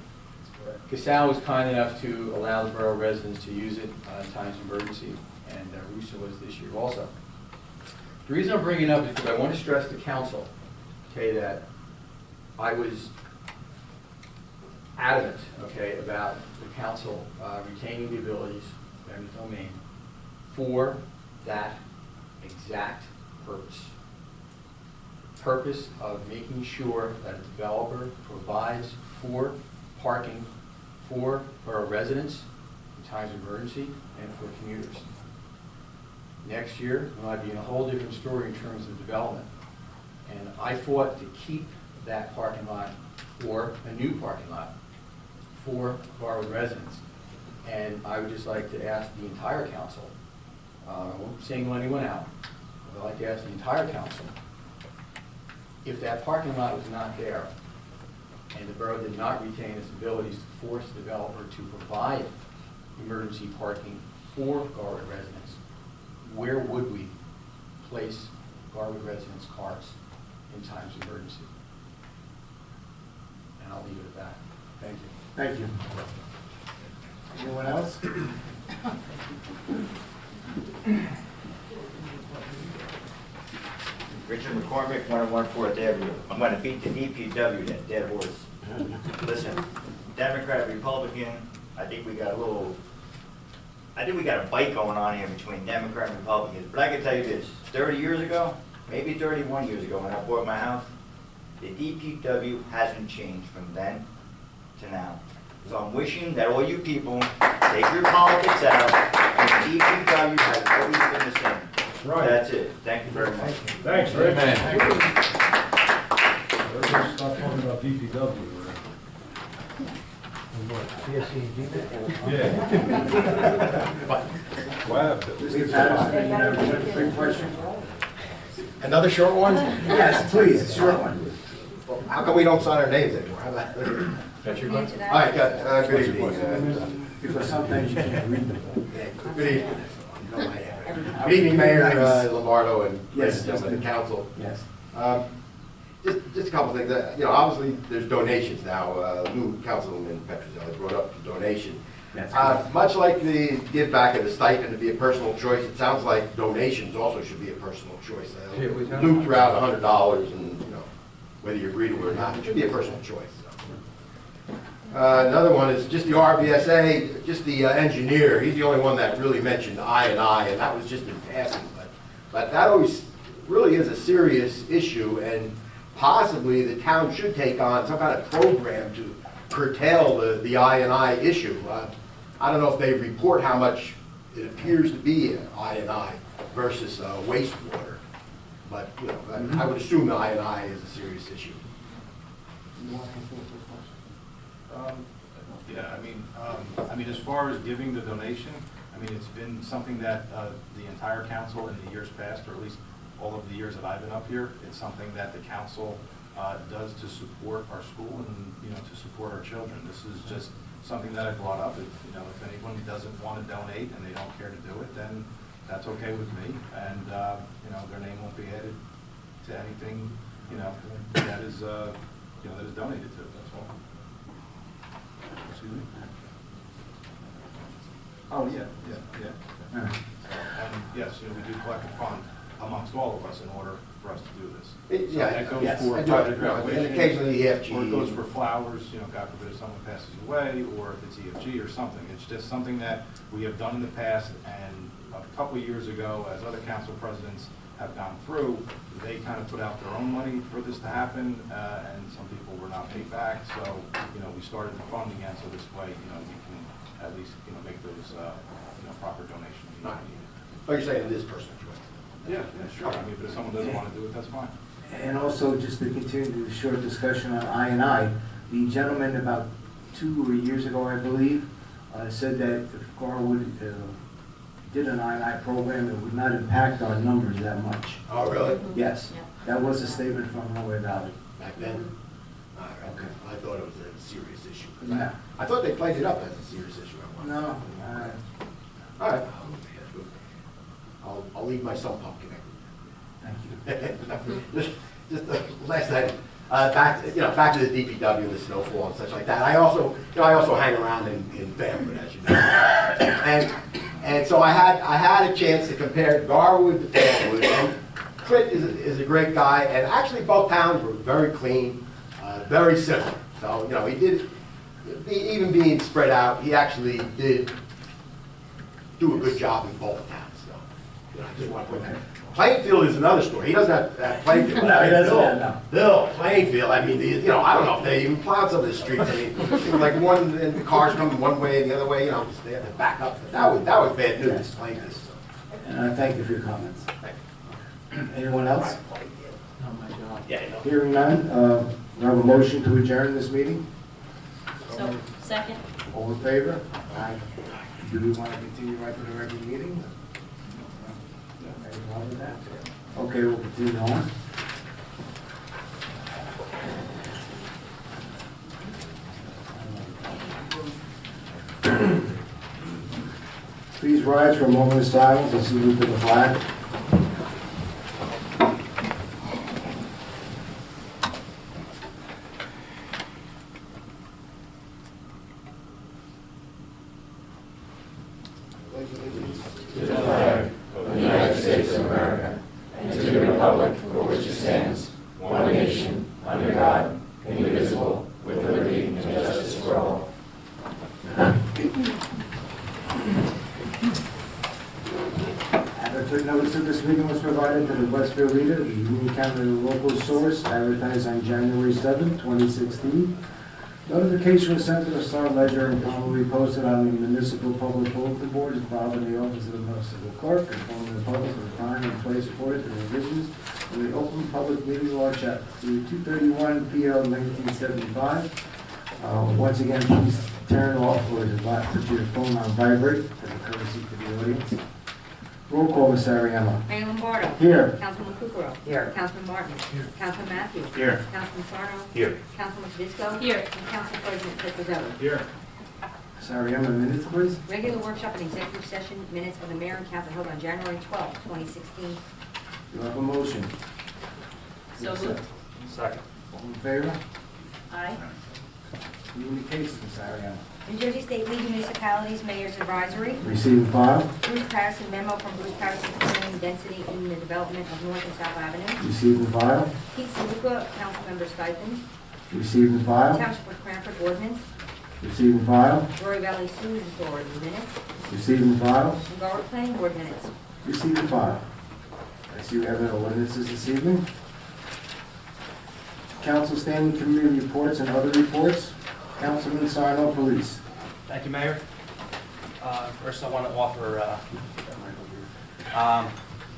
Casal was kind enough to allow the borough residents to use it in times of emergency, and Russo was this year also. The reason I'm bringing it up is because I want to stress to council, okay, that I was adamant, okay, about the council retaining the abilities of eminent domain for that exact purpose of making sure that a developer provides for parking for borough residents in times of emergency and for commuters. Next year, we might be in a whole different story in terms of development. And I fought to keep that parking lot or a new parking lot for Garwood residents. And I would just like to ask the entire council, I won't single anyone out, but I'd like to ask the entire council, if that parking lot was not there and the borough did not retain its abilities to force the developer to provide emergency parking for Garwood residents, where would we place Garwood residents' cars in times of emergency? And I'll leave it at that. Thank you. Thank you. Anyone else? Richard McCormick, 101 4th Avenue. I'm going to beat the DPW, that dead horse. Listen, Democrat, Republican, I think we got a fight going on here between Democrat and Republicans. But I can tell you this, 30 years ago, maybe 31 years ago when I bought my house, the DPW hasn't changed from then to now. So I'm wishing that all you people take your politics out and the DPW has always been the same. Right. That's it. Thank you very much. Thanks, Rick. Let's stop talking about DPW. Mr. Patterson, you have a quick question? Another short one? Yes, please, a short one. How come we don't sign our names anymore? How about that? That's your question? All right, good evening. Because sometimes you can't read them. Good evening. Good evening, Mayor Lombardo and Yes, members of the council. Yes. Just a couple things. Obviously, there's donations now. New Councilman Petrozelli brought up the donation. Much like the give back of the stipend to be a personal choice, it sounds like donations also should be a personal choice. Luke threw out $100, and whether you agree to it or not, it should be a personal choice. Another one is just the RVSA, just the engineer. He's the only one that really mentioned I&I, and that was just in passing. But that always really is a serious issue, and possibly the town should take on some kind of program to curtail the I&I issue. I don't know if they report how much it appears to be I&I versus wastewater, but you know, I would assume the I&I is a serious issue. Yeah, I mean, as far as giving the donation, I mean, it's been something that the entire council in the years past, or at least all of the years that I've been up here, it's something that the council does to support our school and, you know, to support our children. This is just something that I brought up. If, you know, if anyone doesn't want to donate and they don't care to do it, then that's okay with me. And, you know, their name won't be added to anything, you know, that is, you know, that is donated to, that's all. Excuse me? Oh, yeah. And yes, you know, we do collect a fund amongst all of us in order for us to do this. So that goes for private graduation, and occasionally EFG. or it goes for flowers, you know, God forbid if someone passes away, or if it's EFG or something. It's just something that we have done in the past, and a couple of years ago, as other council presidents have gone through, they kind of put out their own money for this to happen, and some people were not paid back. So, you know, we started the fund again, so this way, you know, you can at least, you know, make those, you know, proper donations. Oh, you're saying it is personal choice? Yeah, sure. I mean, but if someone doesn't want to do it, that's fine. And also, just to continue the short discussion on I&I, the gentleman about 2 years ago, I believe, said that if Garwood did an I&I program, it would not impact our numbers that much. Oh, really? Yes, that was a statement from Norway Valley. Back then? All right, okay. I thought it was a serious issue. No. I thought they played it up as a serious issue. No. All right. I'll leave my son pumpkin. Thank you. Just the last item. Back to the DPW and the snowfall and such like that. I also hang around in Fairwood, as you know, and so I had a chance to compare Garwood to Fairwood. And Crit is a great guy, and actually both towns were very clean, very similar. So you know, he did, even being spread out, he actually did do a good job in both towns. So you know, I just want to point that out. Plainfield is another story. He doesn't have Plainfield. No, he doesn't have, no. Bill, Plainfield, I mean, you know, I don't know if they even plowed some of the streets. I mean, it was like one, and the cars coming one way and the other way, you know, they had to back up. That was bad news, Plainfield. And I thank you for your comments. Anyone else? Hearing none, we have a motion to adjourn this meeting. So, second? All in favor? Aye. Do we want to continue right to the regular meeting? Any problem with that? Okay, we'll continue on. Please rise for a moment of silence and salute to the flag. Notice of this meeting was provided to the Westfield Leader, the Union County local source, advertised on January 7, 2016. Notification was sent to the Star Ledger and probably posted on the municipal public bulletin board and filed in the office of the municipal clerk, informing the public of the time and place according to the revisions of the Open Public Meeting Law, Chapter 231, PL 1975. Once again, please turn off or put your phone on vibrate as a courtesy to the audience. Roll call, Ms. Ariano. Mayor Lombardo. Here. Councilman Kukrow. Here. Councilman Martin. Here. Councilman Matthews. Here. Councilman Sarno. Here. Councilman Fidisco. Here. And Council President Petrozelli. Here. Ms. Ariano, minutes, please. Regular workshop and executive session minutes of the mayor and council held on January 12, 2016. Do I have a motion? So moved. Second. All in favor? Aye. Communications, Ms. Ariano. New Jersey State League of Municipalities Mayor's Advisory. Receive and file. Bruce Patterson memo from Bruce Patterson concerning density in the development of North and South Avenue. Receive and file. Pete Saluka, council member stipend. Receive and file. Township of Cranford ordinance. Receive and file. Roy Valley Sewer Authority minutes. Receive and file. And Garwood Planning Board minutes. Receive and file. I see we have no ordinances this evening. Council standing committee reports and other reports. Councilman Sarno, police. Thank you, Mayor. First, I want to offer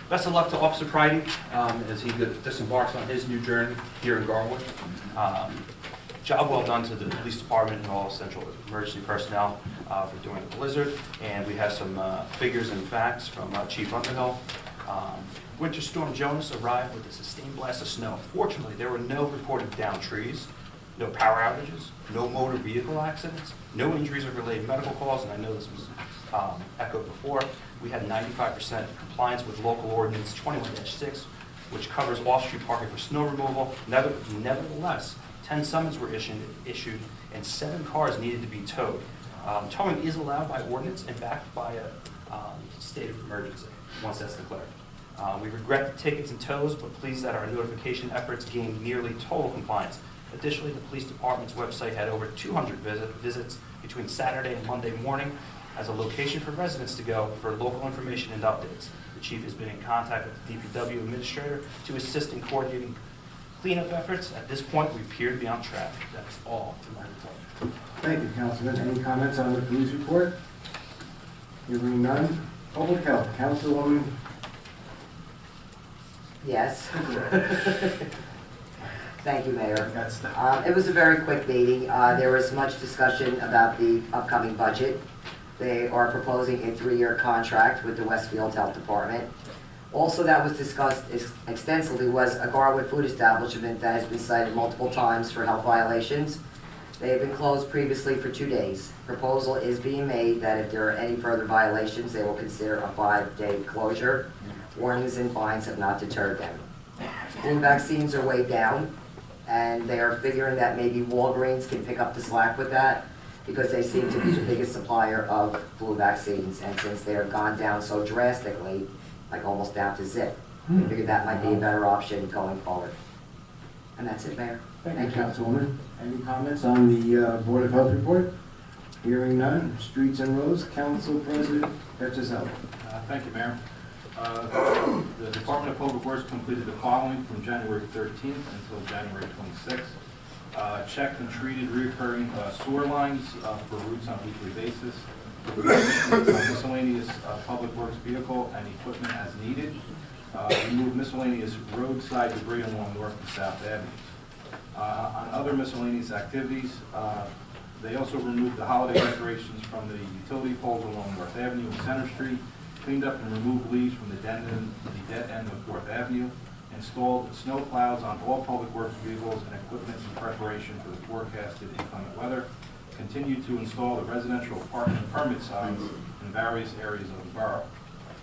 best of luck to Officer Pridey as he disembarks on his new journey here in Garwood. Job well done to the police department and all essential emergency personnel for doing the blizzard. And we have some figures and facts from Chief Underhill. Winter Storm Jonas arrived with a sustained blast of snow. Fortunately, there were no reported downed trees, no power outages, no motor vehicle accidents, no injuries or related medical calls, and I know this was echoed before. We had 95% compliance with local ordinance 21-6, which covers off-street parking for snow removal. Nevertheless, 10 summons were issued and 7 cars needed to be towed. Towing is allowed by ordinance and backed by a state of emergency once that's declared. We regret the tickets and tows, but pleased that our notification efforts gained nearly total compliance. Additionally, the police department's website had over 200 visits between Saturday and Monday morning as a location for residents to go for local information and updates. The chief has been in contact with the DPW administrator to assist in coordinating cleanup efforts. At this point, we appear to be on track. That's all for my report. Thank you, Councilman. Any comments on the police report? Hearing none. Public health, Councilwoman. Yes. Thank you, Mayor. It was a very quick meeting. There was much discussion about the upcoming budget. They are proposing a 3-year contract with the Westfield Health Department. Also that was discussed extensively was a Garwood food establishment that has been cited multiple times for health violations. They have been closed previously for 2 days. Proposal is being made that if there are any further violations, they will consider a 5-day closure. Warnings and fines have not deterred them. Flu vaccines are way down, and they are figuring that maybe Walgreens can pick up the slack with that because they seem to be the biggest supplier of flu vaccines. And since they are gone down so drastically, like almost down to zip, I figured that might be a better option going forward. And that's it, Mayor. Thank you, Councilwoman. Any comments on the Board of Health report? Hearing none. Streets and roads, Council President Petrozelli. Thank you, Mayor. The Department of Public Works completed the following from January 13th until January 26th. Checked and treated recurring sewer lines for routes on a weekly basis. Miscellaneous public works vehicle and equipment as needed. Removed miscellaneous roadside debris along North and South Avenues. On other miscellaneous activities, they also removed the holiday decorations from the utility poles along North Avenue and Center Street, cleaned up and removed leaves from the dead end of 4th Avenue, installed snow plows on all public works vehicles and equipment in preparation for the forecasted inclement weather, continued to install the residential parking permit signs in various areas of the borough,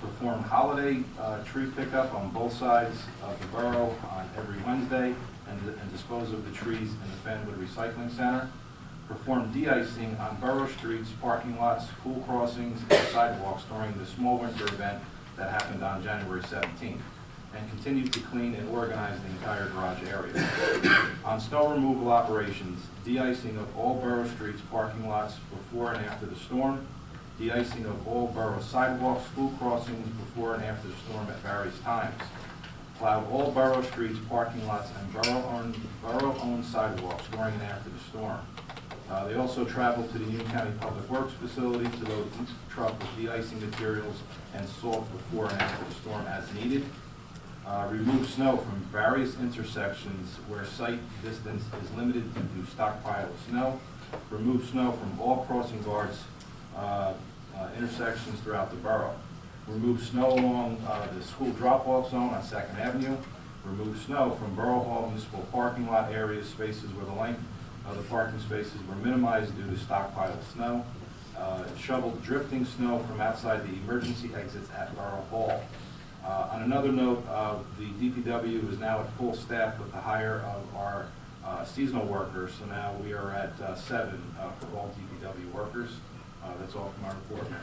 performed holiday tree pickup on both sides of the borough on every Wednesday, and dispose of the trees in the Fenwood Recycling Center, performed de-icing on borough streets, parking lots, school crossings, and sidewalks during the small winter event that happened on January 17th, and continued to clean and organize the entire garage area. On snow removal operations, de-icing of all borough streets, parking lots before and after the storm, de-icing of all borough sidewalks, school crossings before and after the storm at various times, plowed all borough streets, parking lots, and borough-owned sidewalks during and after the storm. They also traveled to the Union County Public Works facility to load each truck with de-icing materials and salt before and after the storm as needed. Remove snow from various intersections where sight distance is limited to stockpile of snow. Remove snow from all crossing guards intersections throughout the borough. Remove snow along the school drop-off zone on 2nd Avenue. Remove snow from Borough Hall municipal parking lot areas, spaces where the length of the parking spaces were minimized due to stockpile of snow. Shoveled drifting snow from outside the emergency exits at Borough Hall. On another note, the DPW is now at full staff with the hire of our seasonal workers, so now we are at 7 for all DPW workers. That's all from our report, Mayor.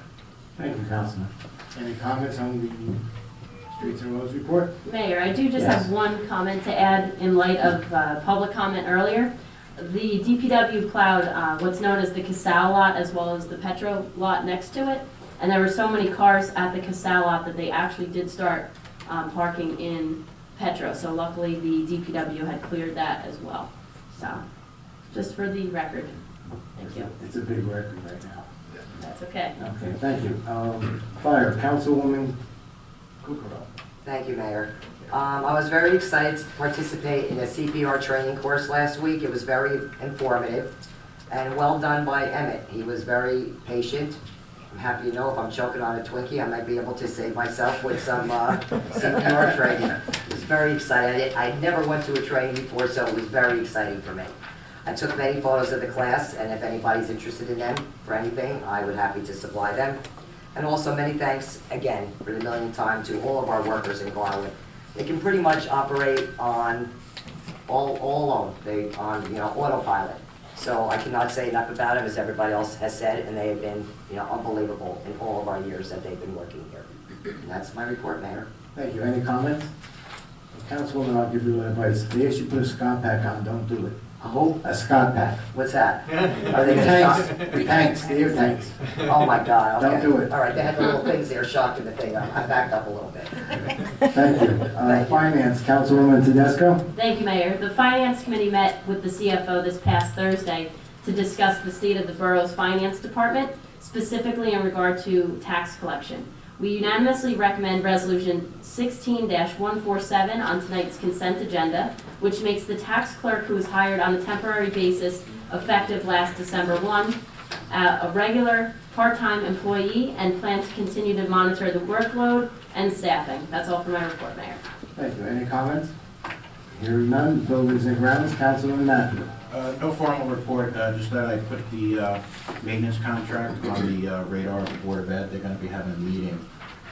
Thank you, Councilman. Any comments on the Streets and Roads report? Mayor, I do just have one comment to add in light of public comment earlier. the DPW plowed what's known as the Casal lot as well as the Petro lot next to it. And there were so many cars at the Casal lot that they actually did start parking in Petro. So luckily the DPW had cleared that as well. So, just for the record. Thank you. It's a big record right now. That's okay. Okay, thank you. Fire, Councilwoman Kukrow. Thank you, Mayor. I was very excited to participate in a CPR training course last week. It was very informative and well done by Emmett. He was very patient. I'm happy to know if I'm choking on a Twinkie, I might be able to save myself with some CPR training. It was very exciting. I never went to a training before, so it was very exciting for me. I took many photos of the class, and if anybody's interested in them for anything, I would happy to supply them. And also many thanks, again, for the millionth time to all of our workers in Garland. They can pretty much operate on all alone. They on autopilot. So I cannot say enough about them, as everybody else has said, and they have been unbelievable in all of our years that they've been working here. And that's my report, Mayor. Thank you. Any comments? Councilwoman, I'll give you a little advice. If they ask you to put a Scott pack on, don't do it. A Scott pack. What's that? Are they tanks? The tanks, the air tanks. Oh my God, okay. Don't do it. All right, they had the little things there shocking the thing. I backed up a little bit. Thank you. Finance, Councilwoman Tedesco. Thank you, Mayor. The Finance Committee met with the CFO this past Thursday to discuss the state of the borough's finance department, specifically in regard to tax collection. We unanimously recommend Resolution 16-147 on tonight's consent agenda, which makes the tax clerk who was hired on a temporary basis effective last December 1, a regular part-time employee, and plan to continue to monitor the workload and staffing. That's all for my report, Mayor. Thank you. Any comments? Hearing none, buildings and grounds, Councilman Matthew. No formal report, just that I put the maintenance contract on the radar of the Board of Ed. They're going to be having a meeting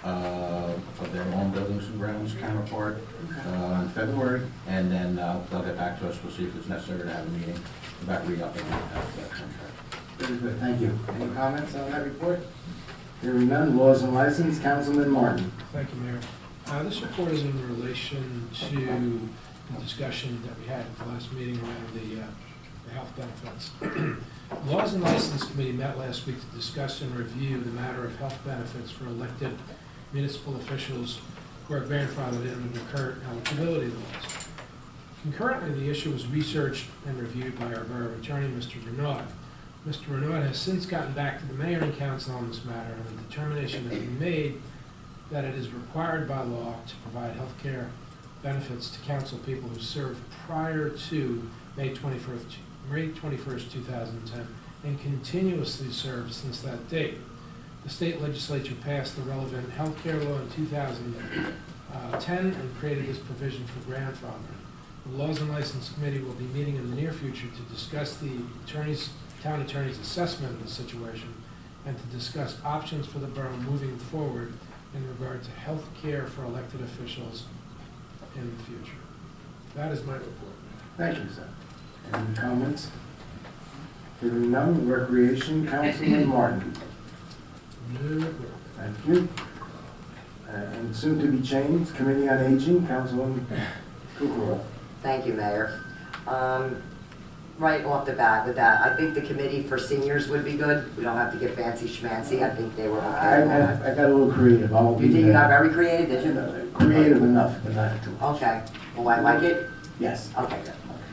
of their own buildings and grounds counterpart in February, and then they'll get back to us. We'll see if it's necessary to have a meeting about re-upping that contract. Very good. Thank you. Any comments on that report? Hearing none, laws and license, Councilman Martin. Thank you, Mayor. This report is in relation to the discussion that we had at the last meeting around the health benefits. The Laws and License Committee met last week to discuss and review the matter of health benefits for elected municipal officials who are grandfathered in under current eligibility laws. Concurrently, the issue was researched and reviewed by our borough attorney, Mr. Renaud. Mr. Renaud has since gotten back to the mayor and council on this matter, and the determination has been made that it is required by law to provide health care benefits to council people who served prior to May 21st, 2010, and continuously served since that date. The state legislature passed the relevant health care law in 2010 and created this provision for grandfathering. The Laws and License Committee will be meeting in the near future to discuss the town attorney's assessment of the situation and to discuss options for the borough moving forward in regard to health care for elected officials in the future. That is my report. Thank you, sir. Any comments? Hearing none, Recreation, Councilman Martin. No report. Thank you. And soon to be changed, Committee on Aging, Councilman Kukrow. Thank you, Mayor. Right off the bat with that, I think the committee for seniors would be good. We don't have to get fancy schmancy. I think they were okay. I got a little creative. I won't You be think you got very creative, did you? creative enough, but not too much. Okay. Well, I like it? Yes. Okay,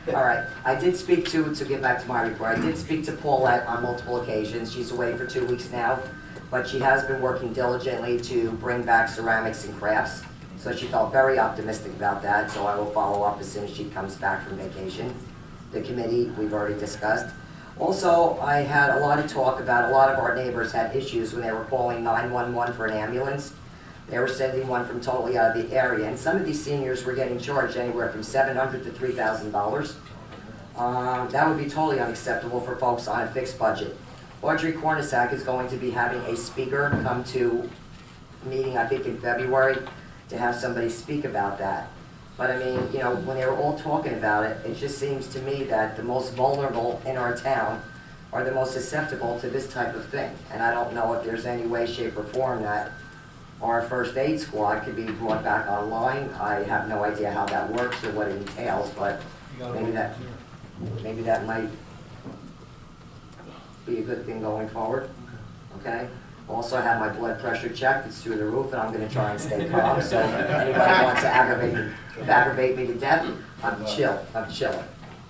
good. All right. I did speak to get back to my report, I did speak to Paulette on multiple occasions. She's away for 2 weeks now, but she has been working diligently to bring back ceramics and crafts. So she felt very optimistic about that, so I will follow up as soon as she comes back from vacation. The committee, we've already discussed. Also, I had a lot of talk about a lot of our neighbors had issues when they were calling 911 for an ambulance. They were sending one from totally out of the area, and some of these seniors were getting charged anywhere from $700 to $3,000. That would be totally unacceptable for folks on a fixed budget. Audrey Cornisak is going to be having a speaker come to a meeting, I think in February, to have somebody speak about that. But I mean, you know, when they were all talking about it, it just seems to me that the most vulnerable in our town are the most susceptible to this type of thing. And I don't know if there's any way, shape, or form that our first aid squad could be brought back online. I have no idea how that works or what it entails, but maybe that. maybe that might be a good thing going forward, okay? Also, I have my blood pressure checked, it's through the roof, and I'm gonna try and stay calm, so if anybody wants to aggravate me to death, I'm chilling.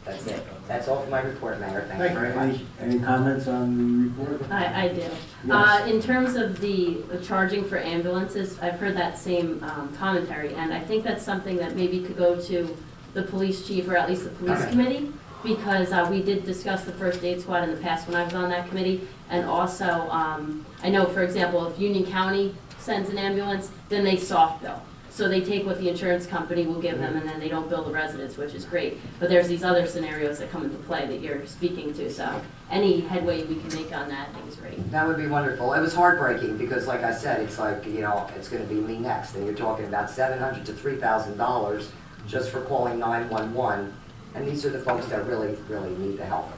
That's it. That's all for my report, Mayor, thank you very much. Any comments on the report? I do. Yes. In terms of the charging for ambulances, I've heard that same commentary, and I think that's something that maybe could go to the police chief, or at least the police committee, because we did discuss the first aid squad in the past when I was on that committee, and also, I know, for example, if Union County sends an ambulance, then they soft bill. So they take what the insurance company will give them, and then they don't bill the residents, which is great. But there's these other scenarios that come into play that you're speaking to, so any headway we can make on that, I think is great. That would be wonderful. It was heartbreaking because, like I said, it's like, you know, it's going to be me next. And you're talking about $700 to $3,000 just for calling 911. And these are the folks that really, really need the help.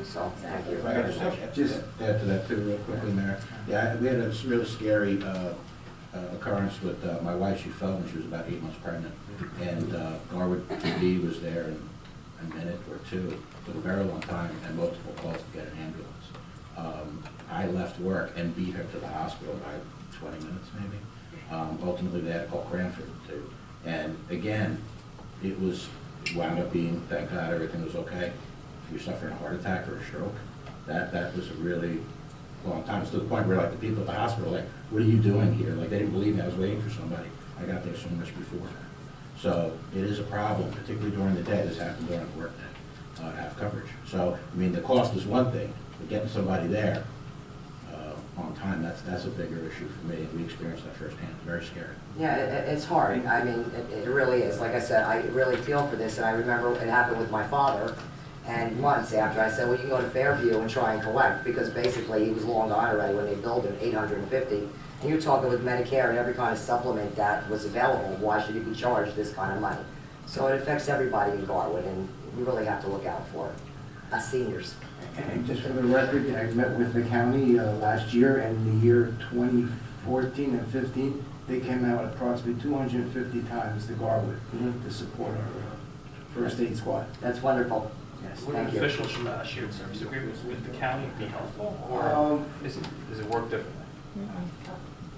So, thank you. If I could just add to that too real quickly, Mayor. Yeah, we had a really scary occurrence with my wife. She fell when she was about 8 months pregnant. And Garwood PD was there in a minute or two. Took a very long time and multiple calls to get an ambulance. I left work and beat her to the hospital by 20 minutes maybe. Ultimately, they had to call Cranford too. And again, it wound up being, thank God, everything was okay. If you're suffering a heart attack or a stroke, that was a really long time. It's to the point where like the people at the hospital were like, what are you doing here? Like they didn't believe me, I was waiting for somebody. I got there so much before. So it is a problem, particularly during the day. This happened during a work day, have coverage. So, I mean, the cost is one thing, but getting somebody there on time, that's a bigger issue for me. We experienced that firsthand. Very scary. Yeah, it's hard. I mean, it really is. Like I said, I really feel for this, and I remember it happened with my father, and months after I said, well, you can go to Fairview and try and collect, because basically he was long gone already when they billed him $850. And you're talking with Medicare and every kind of supplement that was available, why should he be charged this kind of money? So it affects everybody in Garwood, and we really have to look out for us seniors. And just for the record, I met with the county last year, and the year 2014 and 15, they came out approximately 250 times to Garwood to support our first aid squad. That's wonderful. Yes, Would thank an you. official shared service agreements with the county be helpful, or does it work differently?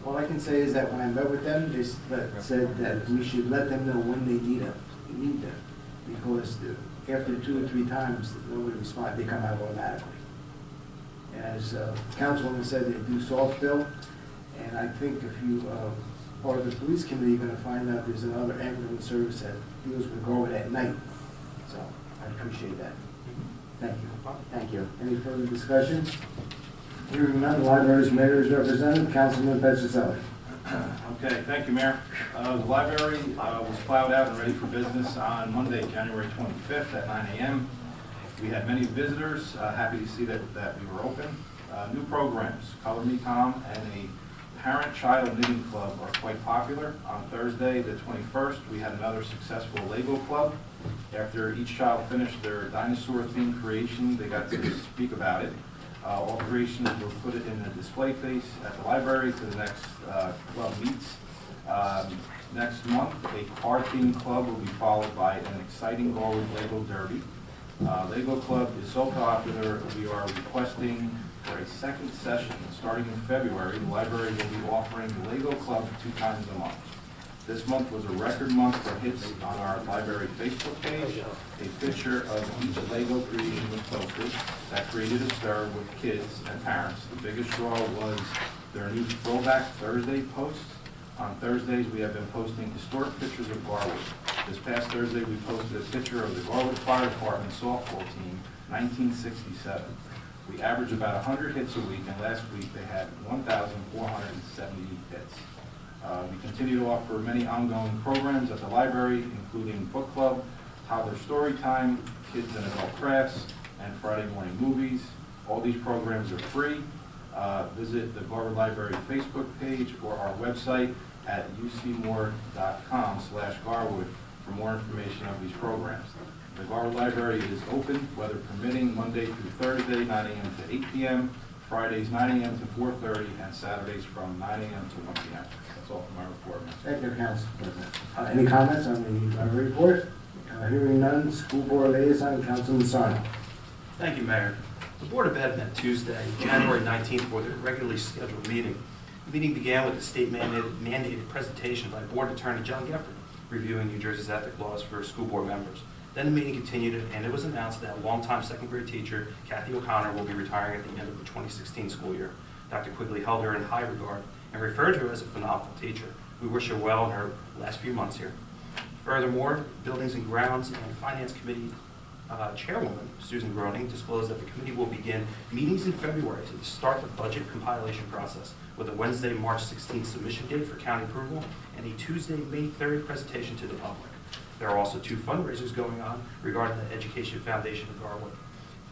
All I can say is that when I met with them, they said that we should let them know when they need them, because after 2 or 3 times, nobody responds, they come out automatically. As Councilwoman said, they do soft bill, and I think if you, part of the police committee, you're gonna find out there's another ambulance service that deals with Garwood at night. So, I appreciate that. Thank you. Thank you. Any further discussion? Hearing none, the library's mayor is represented, Councilman Petroselli. Okay, thank you, Mayor. The library was plowed out and ready for business on Monday, January 25th at 9 a.m. We had many visitors, happy to see that we were open. New programs, Color Me Calm and a parent-child knitting club are quite popular. On Thursday, the 21st, we had another successful Lego club. After each child finished their dinosaur-themed creation, they got to speak about it. All creations were put in a display case at the library to the next club meets. Next month, a car-themed club will be followed by an exciting Garwood Lego Derby. Lego Club is so popular, we are requesting for a second session. Starting in February, the library will be offering the Lego Club 2 times a month. This month was a record month for hits on our library Facebook page. A picture of each Lego creation was posted that created a stir with kids and parents. The biggest draw was their new Throwback Thursday posts. On Thursdays, we have been posting historic pictures of Garwood. This past Thursday, we posted a picture of the Garwood Fire Department softball team, 1967. We average about 100 hits a week, and last week they had 1,470 hits. We continue to offer many ongoing programs at the library, including book club, toddler story time, kids and adult crafts, and Friday morning movies. All these programs are free. Visit the Garwood Library Facebook page or our website at ucmore.com/Garwood for more information on these programs. The Garwood Library is open, weather permitting, Monday through Thursday, 9 a.m. to 8 p.m., Fridays 9 a.m. to 4:30, and Saturdays from 9 a.m. to 1 p.m. That's all for my report, Mr. Thank you, Council President. Any comments on the library report? Hearing none, school board liaison, Councilman Sarno. Thank you, Mayor. The Board of Ed met Tuesday, January 19th, for their regularly scheduled meeting. The meeting began with a state-mandated presentation by Board Attorney John Gefford, reviewing New Jersey's ethics laws for school board members. Then the meeting continued, and it was announced that longtime second grade teacher Kathy O'Connor will be retiring at the end of the 2016 school year. Dr. Quigley held her in high regard and referred to her as a phenomenal teacher. We wish her well in her last few months here. Furthermore, Buildings and Grounds and Finance Committee Chairwoman Susan Groening disclosed that the committee will begin meetings in February to start the budget compilation process, with a Wednesday, March 16th submission date for county approval and a Tuesday, May 3rd presentation to the public. There are also 2 fundraisers going on regarding the Education Foundation of Garwood.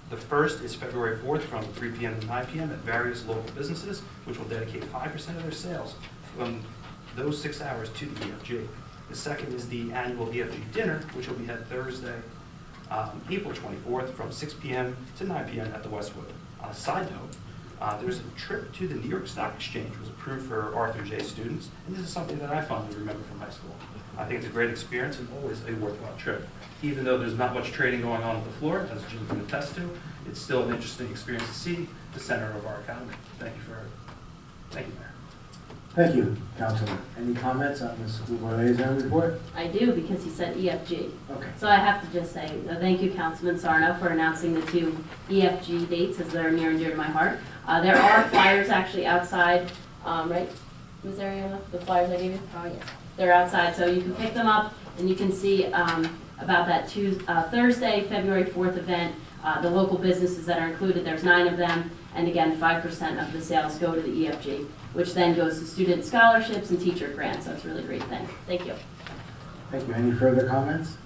The first is February 4th from 3 p.m. to 9 p.m. at various local businesses, which will dedicate 5% of their sales from those 6 hours to the EFG. The second is the annual EFG dinner, which will be held Thursday, April 24th from 6 p.m. to 9 p.m. at the Westwood. On a side note, there's a trip to the New York Stock Exchange was approved for Arthur J. students, and this is something that I fondly remember from high school. I think it's a great experience and always a worthwhile trip. Even though there's not much trading going on the floor, as Jim can attest to, it's still an interesting experience to see the center of our economy. Thank you, Mayor. Thank you, Councilman. Any comments on the school board liaison report? I do, because he said EFG. Okay. So I have to just say, thank you, Councilman Sarno, for announcing the 2 EFG dates, as they're near and dear to my heart. There are flyers actually outside, right, Ms. Ariella? The flyers I gave you? Oh, yes. They're outside, so you can pick them up, and you can see about that Thursday, February 4th event, the local businesses that are included. There's 9 of them, and again, 5% of the sales go to the EFG, which then goes to student scholarships and teacher grants. So it's a really great thing. Thank you. Thank you. Any further comments?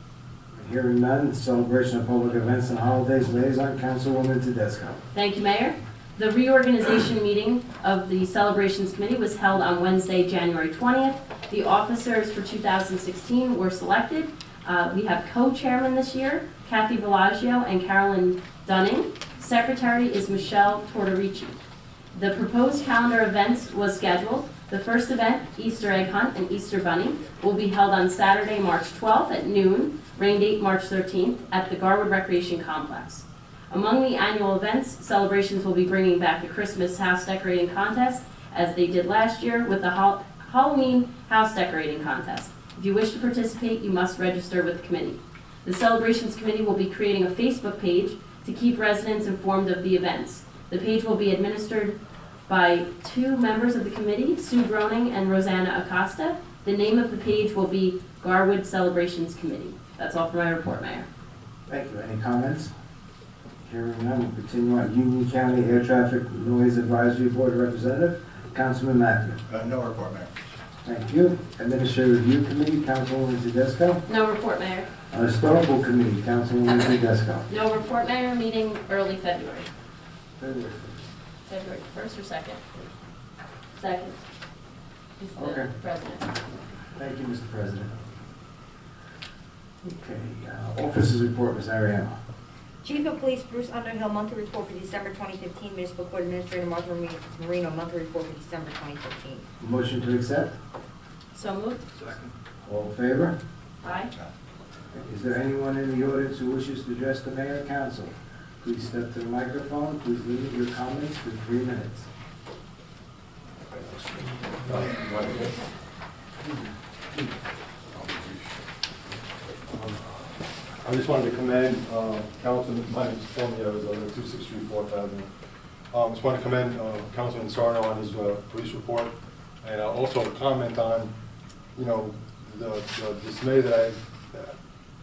Hearing none, celebration of public events and holidays liaison, Councilwoman Tedesco. Thank you, Mayor. The reorganization meeting of the Celebrations Committee was held on Wednesday, January 20th. The officers for 2016 were selected. We have co-chairman this year, Kathy Villaggio and Carolyn Dunning. Secretary is Michelle Tortorici. The proposed calendar events was scheduled. The first event, Easter egg hunt and Easter bunny, will be held on Saturday, March 12th at noon, rain date March 13th, at the Garwood Recreation Complex. Among the annual events, Celebrations will be bringing back the Christmas house decorating contest, as they did last year with the Halloween house decorating contest. If you wish to participate, you must register with the committee. The Celebrations Committee will be creating a Facebook page to keep residents informed of the events. The page will be administered by 2 members of the committee, Sue Groening and Rosanna Acosta. The name of the page will be Garwood Celebrations Committee. That's all for my report, Mayor. Thank you. Any comments? Hearing none, we'll continue on. Union County Air Traffic Noise Advisory Board Representative, Councilman Matthew. No report, Mayor. Thank you. Administrative Review Committee, Councilwoman Tedesco. No report, Mayor. Historical Committee, Councilwoman Tedesco. No report, Mayor. Meeting early February. February. February 1st or 2nd? 2nd. He's the Okay. president. Thank you, Mr. President. Okay, officers report, Ms. Ariano. Chief of Police Bruce Underhill, monthly report for December 2015. Municipal Court Administrator Martha Marino, monthly report for December 2015. Motion to accept? So moved. Second. All in favor? Aye. Is there anyone in the audience who wishes to address the mayor and council? Please step to the microphone. Please limit your comments to 3 minutes. I just wanted to commend Councilman, my name is Tony Evans, I live at 263 4th Avenue. I just want to commend Councilman Sarno on his police report, and also to comment on, you know, the dismay that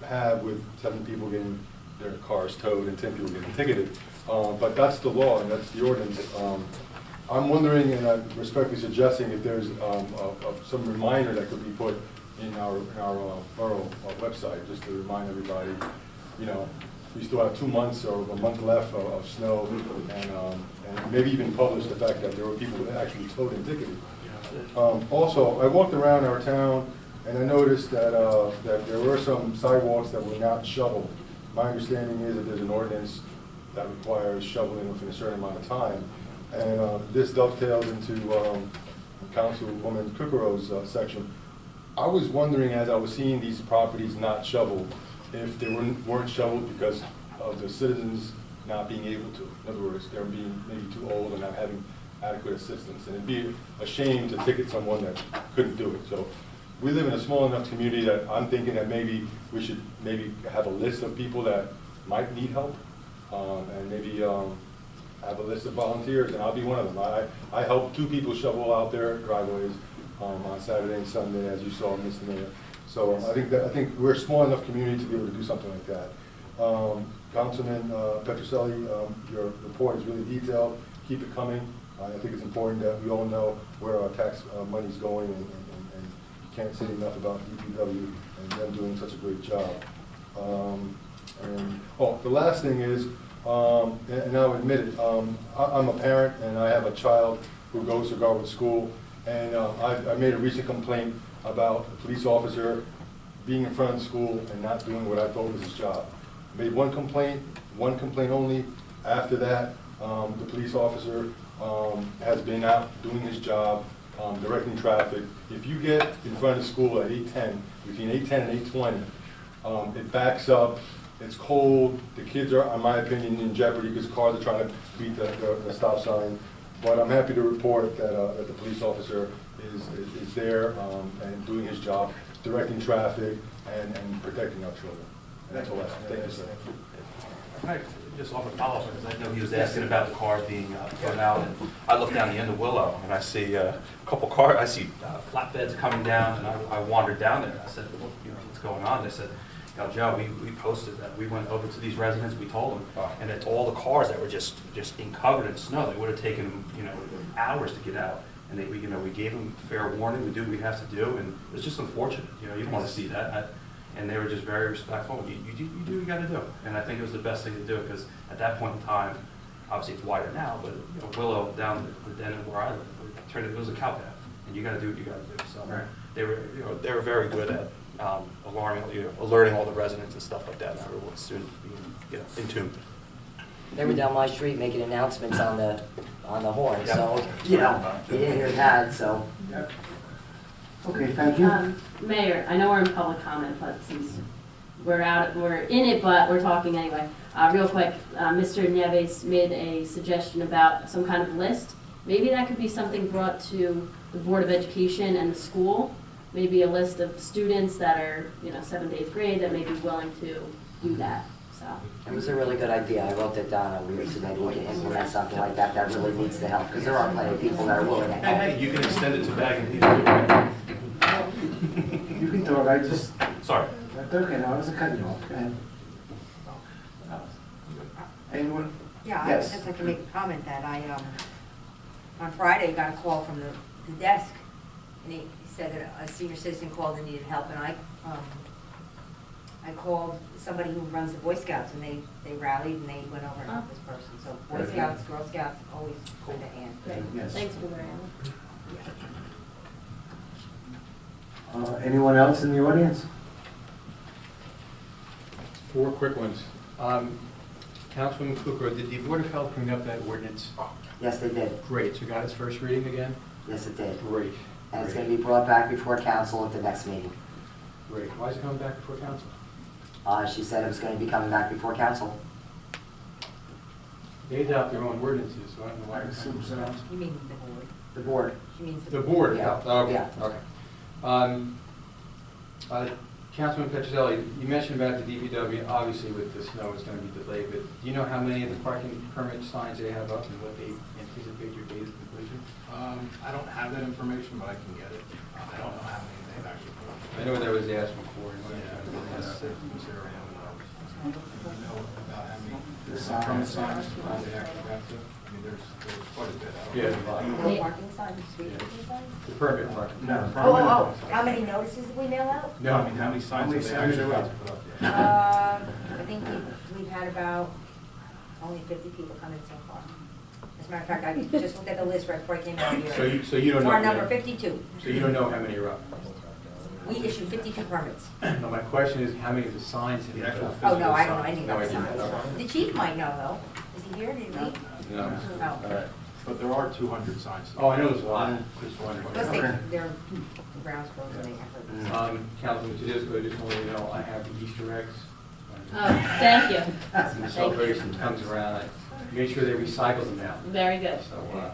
I have with 7 people getting their cars towed and 10 people getting ticketed. But that's the law and that's the ordinance. I'm wondering, and I'm respectfully suggesting, if there's some reminder that could be put in our borough website, just to remind everybody, you know, we still have 2 months or a month left of snow, and maybe even publish the fact that there were people that actually towed and ticketed. Also, I walked around our town and I noticed that that there were some sidewalks that were not shoveled. My understanding is that there's an ordinance that requires shoveling within a certain amount of time, and this dovetails into Councilwoman Kukuro's section. I was wondering, as I was seeing these properties not shoveled, if they weren't shoveled because of the citizens not being able to. In other words, they're being maybe too old and not having adequate assistance. And it'd be a shame to ticket someone that couldn't do it. So we live in a small enough community that I'm thinking that maybe we should maybe have a list of people that might need help, and maybe have a list of volunteers, and I'll be one of them. I helped 2 people shovel out their driveways on Saturday and Sunday, as you saw, Mr. Mayor. So I think we're a small enough community to be able to do something like that. Councilman Petroselli, your report is really detailed. Keep it coming. I think it's important that we all know where our tax money is going, and you can't say enough about DPW and them doing such a great job. The last thing is, and I'll admit it, I'm a parent and I have a child who goes to Garwood School, and I made a recent complaint about a police officer being in front of the school and not doing what I thought was his job. Made one complaint only. After that, the police officer has been out doing his job, directing traffic. If you get in front of the school at 8:10, between 8:10 and 8:20, it backs up, it's cold, the kids are, in my opinion, in jeopardy because cars are trying to beat the stop sign. But I'm happy to report that the police officer is there and doing his job, directing traffic and protecting our children. And that's all I have. Thank you, sir. Can I just offer a follow-up, because I know he was asking about the cars being thrown out, and I look down the end of Willow, and I see a couple cars, I see flatbeds coming down, and I wandered down there, and I said, well, what's going on? They said, Joe, we posted that. We went over to these residents, we told them, and that all the cars that were just covered in snow, they would have taken them, hours to get out. And we gave them fair warning, we do what we have to do, and it's just unfortunate. You don't want to see that. And they were just very respectful. You do what you got to do. And I think it was the best thing to do, because at that point in time, obviously it's wider now, but Willow down the den where I live, it was a cow path, and you got to do what you got to do. So they were very good at alerting all the residents and stuff like that, and everyone's soon being in tune. They were down my street making announcements on the horn, so, you didn't hear that, so. Okay, thank you. Mayor, I know we're in public comment, but since we're in it, but we're talking anyway. Real quick, Mr. Nieves made a suggestion about some kind of list. Maybe that could be something brought to the Board of Education and the school. Maybe a list of students that are, 7th, 8th grade that may be willing to do that. So it was a really good idea. I wrote that down over here, so maybe we can implement something like that. That really needs to help, because there are plenty of people that are willing to help. Hey, you can extend it to Bag and Heat. You can talk, I just... Sorry. That's okay, no, I wasn't cutting you off. Go ahead. Anyone? Yeah, I would Yes. just like to make a comment that I, on Friday, got a call from the desk, and he said that a senior citizen called and needed help, and I called somebody who runs the Boy Scouts, and they rallied and they went over and helped this person. So Boy Scouts, Girl Scouts, always lend a hand. great. Yes. Thanks for the Anyone else in the audience? 4 quick ones. Councilwoman Kukrow, did the Board of Health bring up that ordinance? Yes, they did. Great, so got its first reading again? Yes, it did. Great. And it's going to be brought back before council at the next meeting. Great. Why is it coming back before council? She said it was going to be coming back before council. They adopt their own ordinances, so I don't know why it's coming before council. You mean the board? The board. She means The board? Yeah. Okay, Yeah. okay. Councilman Petroselli, you mentioned about the DPW, obviously with the snow it's going to be delayed, but do you know how many of the parking permit signs they have up and what they anticipate your date of completion? I don't have that information, but I can get it. I don't know how many they've actually put up. I know that was asked before. That's considering. Do you know about how many permit signs they actually got to? I mean, there's quite a bit. Yeah, a lot. No parking signs, street parking signs? The permit parking. No. Oh, how many notices did we mail out? No, I mean, how many signs have they actually got to put up yet? I think we've had about only 50 people come in so far. As a matter of fact, I just looked at the list right before I came out here. So you don't know. Our number 52. So you don't know how many are up? We issued 52 permits. No, my question is, how many of the signs have you actually? Oh, no, I don't know anything No about the idea. signs. The chief might know, though. Is he here? Did he leave? No. Oh. All right. But there are 200 signs. Oh, I know there's a lot. Just wondering. Plus, they're the grounds frozen, they have to. Councilman Tedesco, I just want to let you know, I have the Easter eggs Oh, thank you. Ms. Ferguson comes around, I make sure they recycle them out. Very good. So,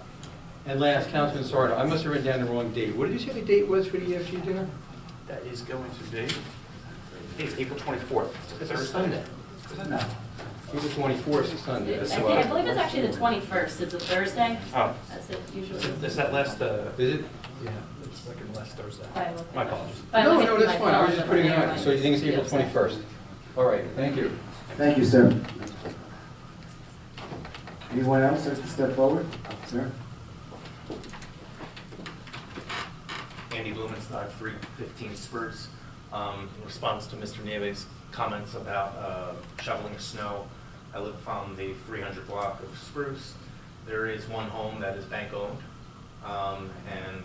and last, Councilman Sardo, I must have written down the wrong date. What did you say the date was for the EFG dinner? That is going to be, I think it's April 24th. It's a Sunday. No. April 24th is Sunday. I believe it's actually the 21st. It's a Thursday. Oh. That's it usually. Is that last, Is it? yeah, it's like last Thursday. Fine, okay. My apologies. Fine, No, look no, at that's my fine. I was phone, just putting it never on. mind. So you think it's April 21st? All right, thank you. Thank you, sir. Anyone else like to step forward? Sir? Andy Blumenstock, 315 Spruce. In response to Mr. Nieve's comments about shoveling snow, I live on the 300 block of Spruce. There is one home that is bank-owned, and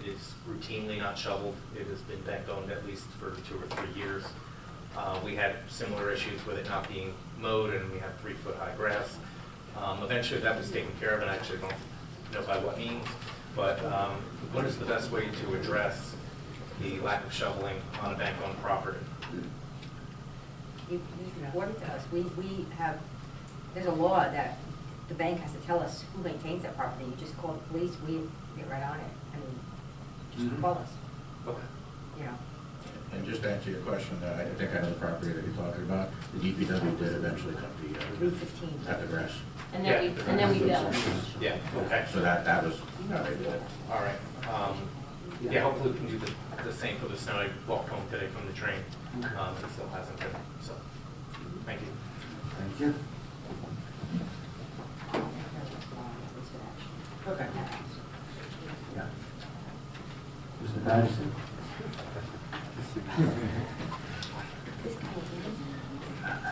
it is routinely not shoveled. It has been bank-owned at least for 2 or 3 years. We had similar issues with it not being mowed, and we had 3-foot-high grass. Eventually that was taken care of, and I actually don't know by what means, but what is the best way to address the lack of shoveling on a bank-owned property? You report it to us. We have, there's a law that the bank has to tell us who maintains that property. You just call the police, we get right on it. I mean, just call us. Okay. You know. And just to answer your question, I think I know the property that you're talking about. The DPW did eventually cut the, 315. cut the grass. And then we bill. Yeah, okay. So that was, All right. Yeah, hopefully we can do the same for the snow. I walked home today from the train. It still hasn't been, so, thank you. Thank you. Okay. Yeah. Mr. Patterson?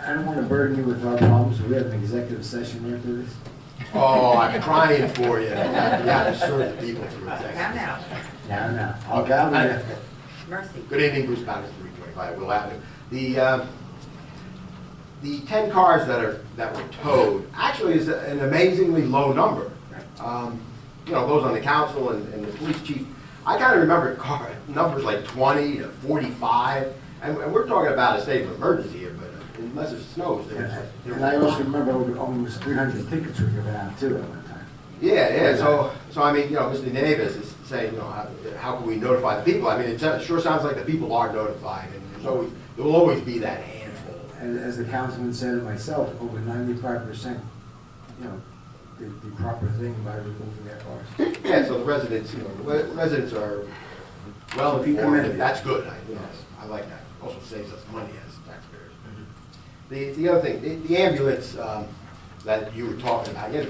I don't want to burden you with our problems. We have an executive session after this. Oh, I'm crying for you. You have to serve the people through executive. Now. I'll gather you. Mercy. Good evening, Bruce Patterson, 325 Will Avenue. The 10 cars that were towed actually is an amazingly low number. You know, those on the council and the police chief, I kind of remember numbers like 20 to 45, and we're talking about a state of emergency here, but unless it snows, And I also remember almost 300 tickets were given out too at one time. Yeah. So I mean, you know, Mr. Davis is saying, you know, how can we notify the people? I mean, it sure sounds like the people are notified, and there will always be that handful. And as the councilman said and myself, over 95%, you know, did the proper thing by removing their cars. Yeah, so the residents, you know, residents are well informed, and that's good. I like that. Also saves us money as taxpayers. The other thing, the ambulance that you were talking about, yeah,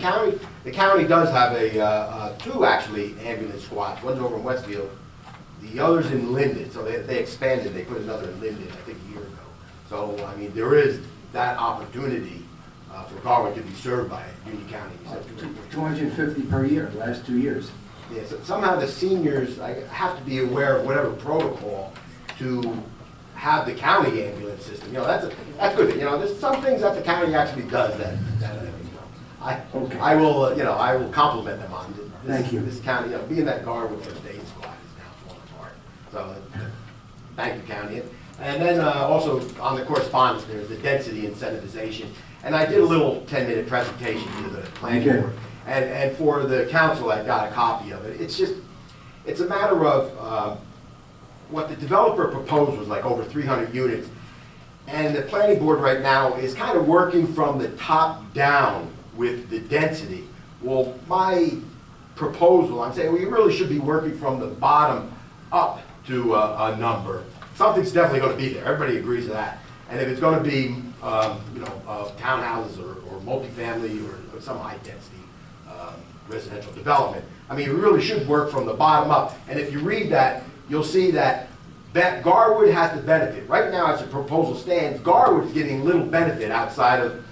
the county does have two actually ambulance squads. One's over in Westfield, the other's in Linden. So they expanded. They put another in Linden, I think, a year ago. So I mean, there is that opportunity for Garwood to be served by Union County. 250 per year, the last 2 years. Yeah, so somehow the seniors have to be aware of whatever protocol to have the county ambulance system. You know, that's good. You know, there's some things that the county actually does that I will compliment them on. Thank you. This county, you know, being that Garwood First Aid Squad is now falling apart. So thank you, county. And then also on the correspondence, there's the density incentivization. And I did a little 10-minute presentation to the planning board. And for the council, I got a copy of it. It's a matter of what the developer proposed was like over 300 units. And the planning board right now is kind of working from the top down with the density. Well, my proposal, I'm saying we really should be working from the bottom up to a number. Something's definitely going to be there. Everybody agrees to that. And if it's going to be, townhouses or multifamily or some high-density residential development, I mean, we really should work from the bottom up. And if you read that, you'll see that Garwood has to benefit. Right now, as the proposal stands, Garwood is getting little benefit outside of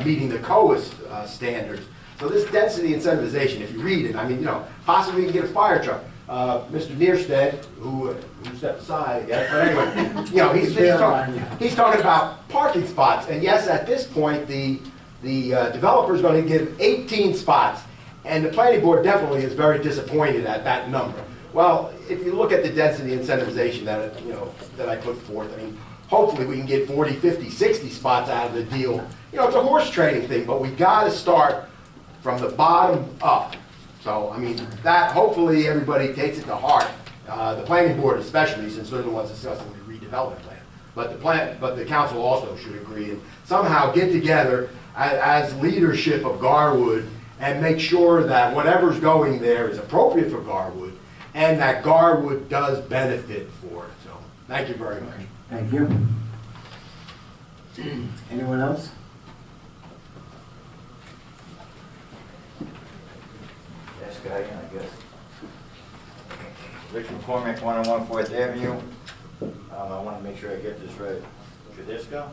meeting the COAS standards. So this density incentivization, if you read it, I mean, you know, possibly we can get a fire truck. Mr. Neerstead, who stepped aside, I guess, but anyway, you know, he's talking about parking spots. And yes, at this point, the developer is going to give 18 spots, and the planning board definitely is very disappointed at that number. Well, if you look at the density incentivization that I put forth, I mean, hopefully we can get 40, 50, 60 spots out of the deal. You know, it's a horse trading thing, but we got to start from the bottom up. So, I mean, that, hopefully everybody takes it to heart. The planning board especially, since they're the ones discussing the redevelopment plan. But the council also should agree and somehow get together as leadership of Garwood and make sure that whatever's going there is appropriate for Garwood and that Garwood does benefit for it. So, thank you very much. Thank you. Anyone else? Yes, guy, I guess. Rich McCormick, 101 4th Avenue. I want to make sure I get this right. Tedisco?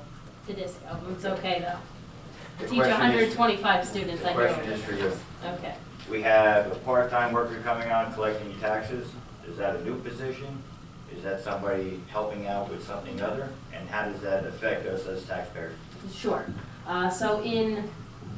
Tedisco, it's okay though. The Teach question is- 125 students, I The know. question is for you. Okay. We have a part-time worker coming on collecting taxes. Is that a new position? Is that somebody helping out with something other? And how does that affect us as taxpayers? Sure. So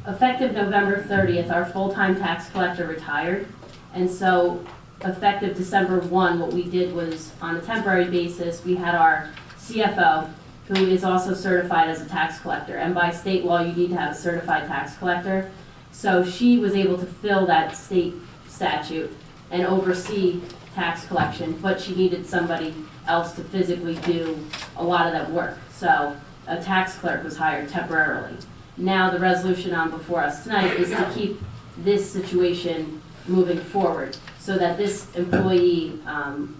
effective November 30th, our full-time tax collector retired. And so effective December 1, what we did was, on a temporary basis, we had our CFO, who is also certified as a tax collector. And by state law, you need to have a certified tax collector. So she was able to fill that state statute and oversee tax collection, but she needed somebody else to physically do a lot of that work. So a tax clerk was hired temporarily. Now the resolution on before us tonight is to keep this situation moving forward so that this employee,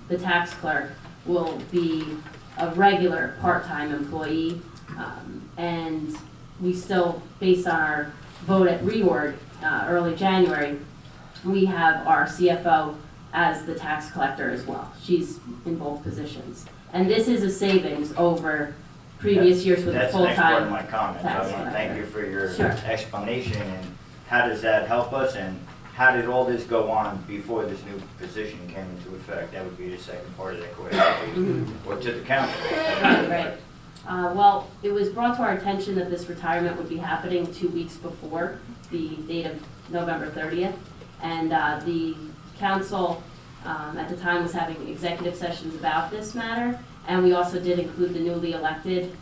the tax clerk, will be a regular part-time employee. And we still, based on our vote at reorg early January, we have our CFO as the tax collector as well. She's in both positions. And this is a savings over previous years with a That's the next part of full-time my comments. tax I want to thank you for your Sure. explanation and how does that help us and how did all this go on before this new position came into effect? That would be the second part of that question. Or to the council. Right. Well, it was brought to our attention that this retirement would be happening 2 weeks before the date of November 30th. And the council at the time was having executive sessions about this matter. And we also did include the newly elected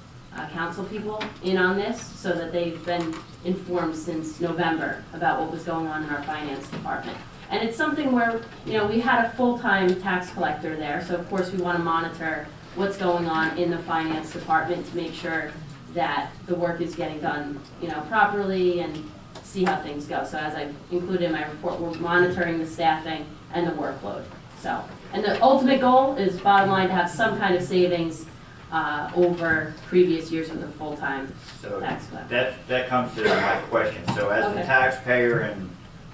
council people in on this so that they've been informed since November about what was going on in our finance department. And it's something where, you know, we had a full-time tax collector there, so of course we want to monitor what's going on in the finance department to make sure that the work is getting done, you know, properly and see how things go. So as I included in my report, we're monitoring the staffing and the workload. So, and the ultimate goal is, bottom line, to have some kind of savings over previous years with a full-time So tax collector. that comes to my question. So as the Okay. taxpayer and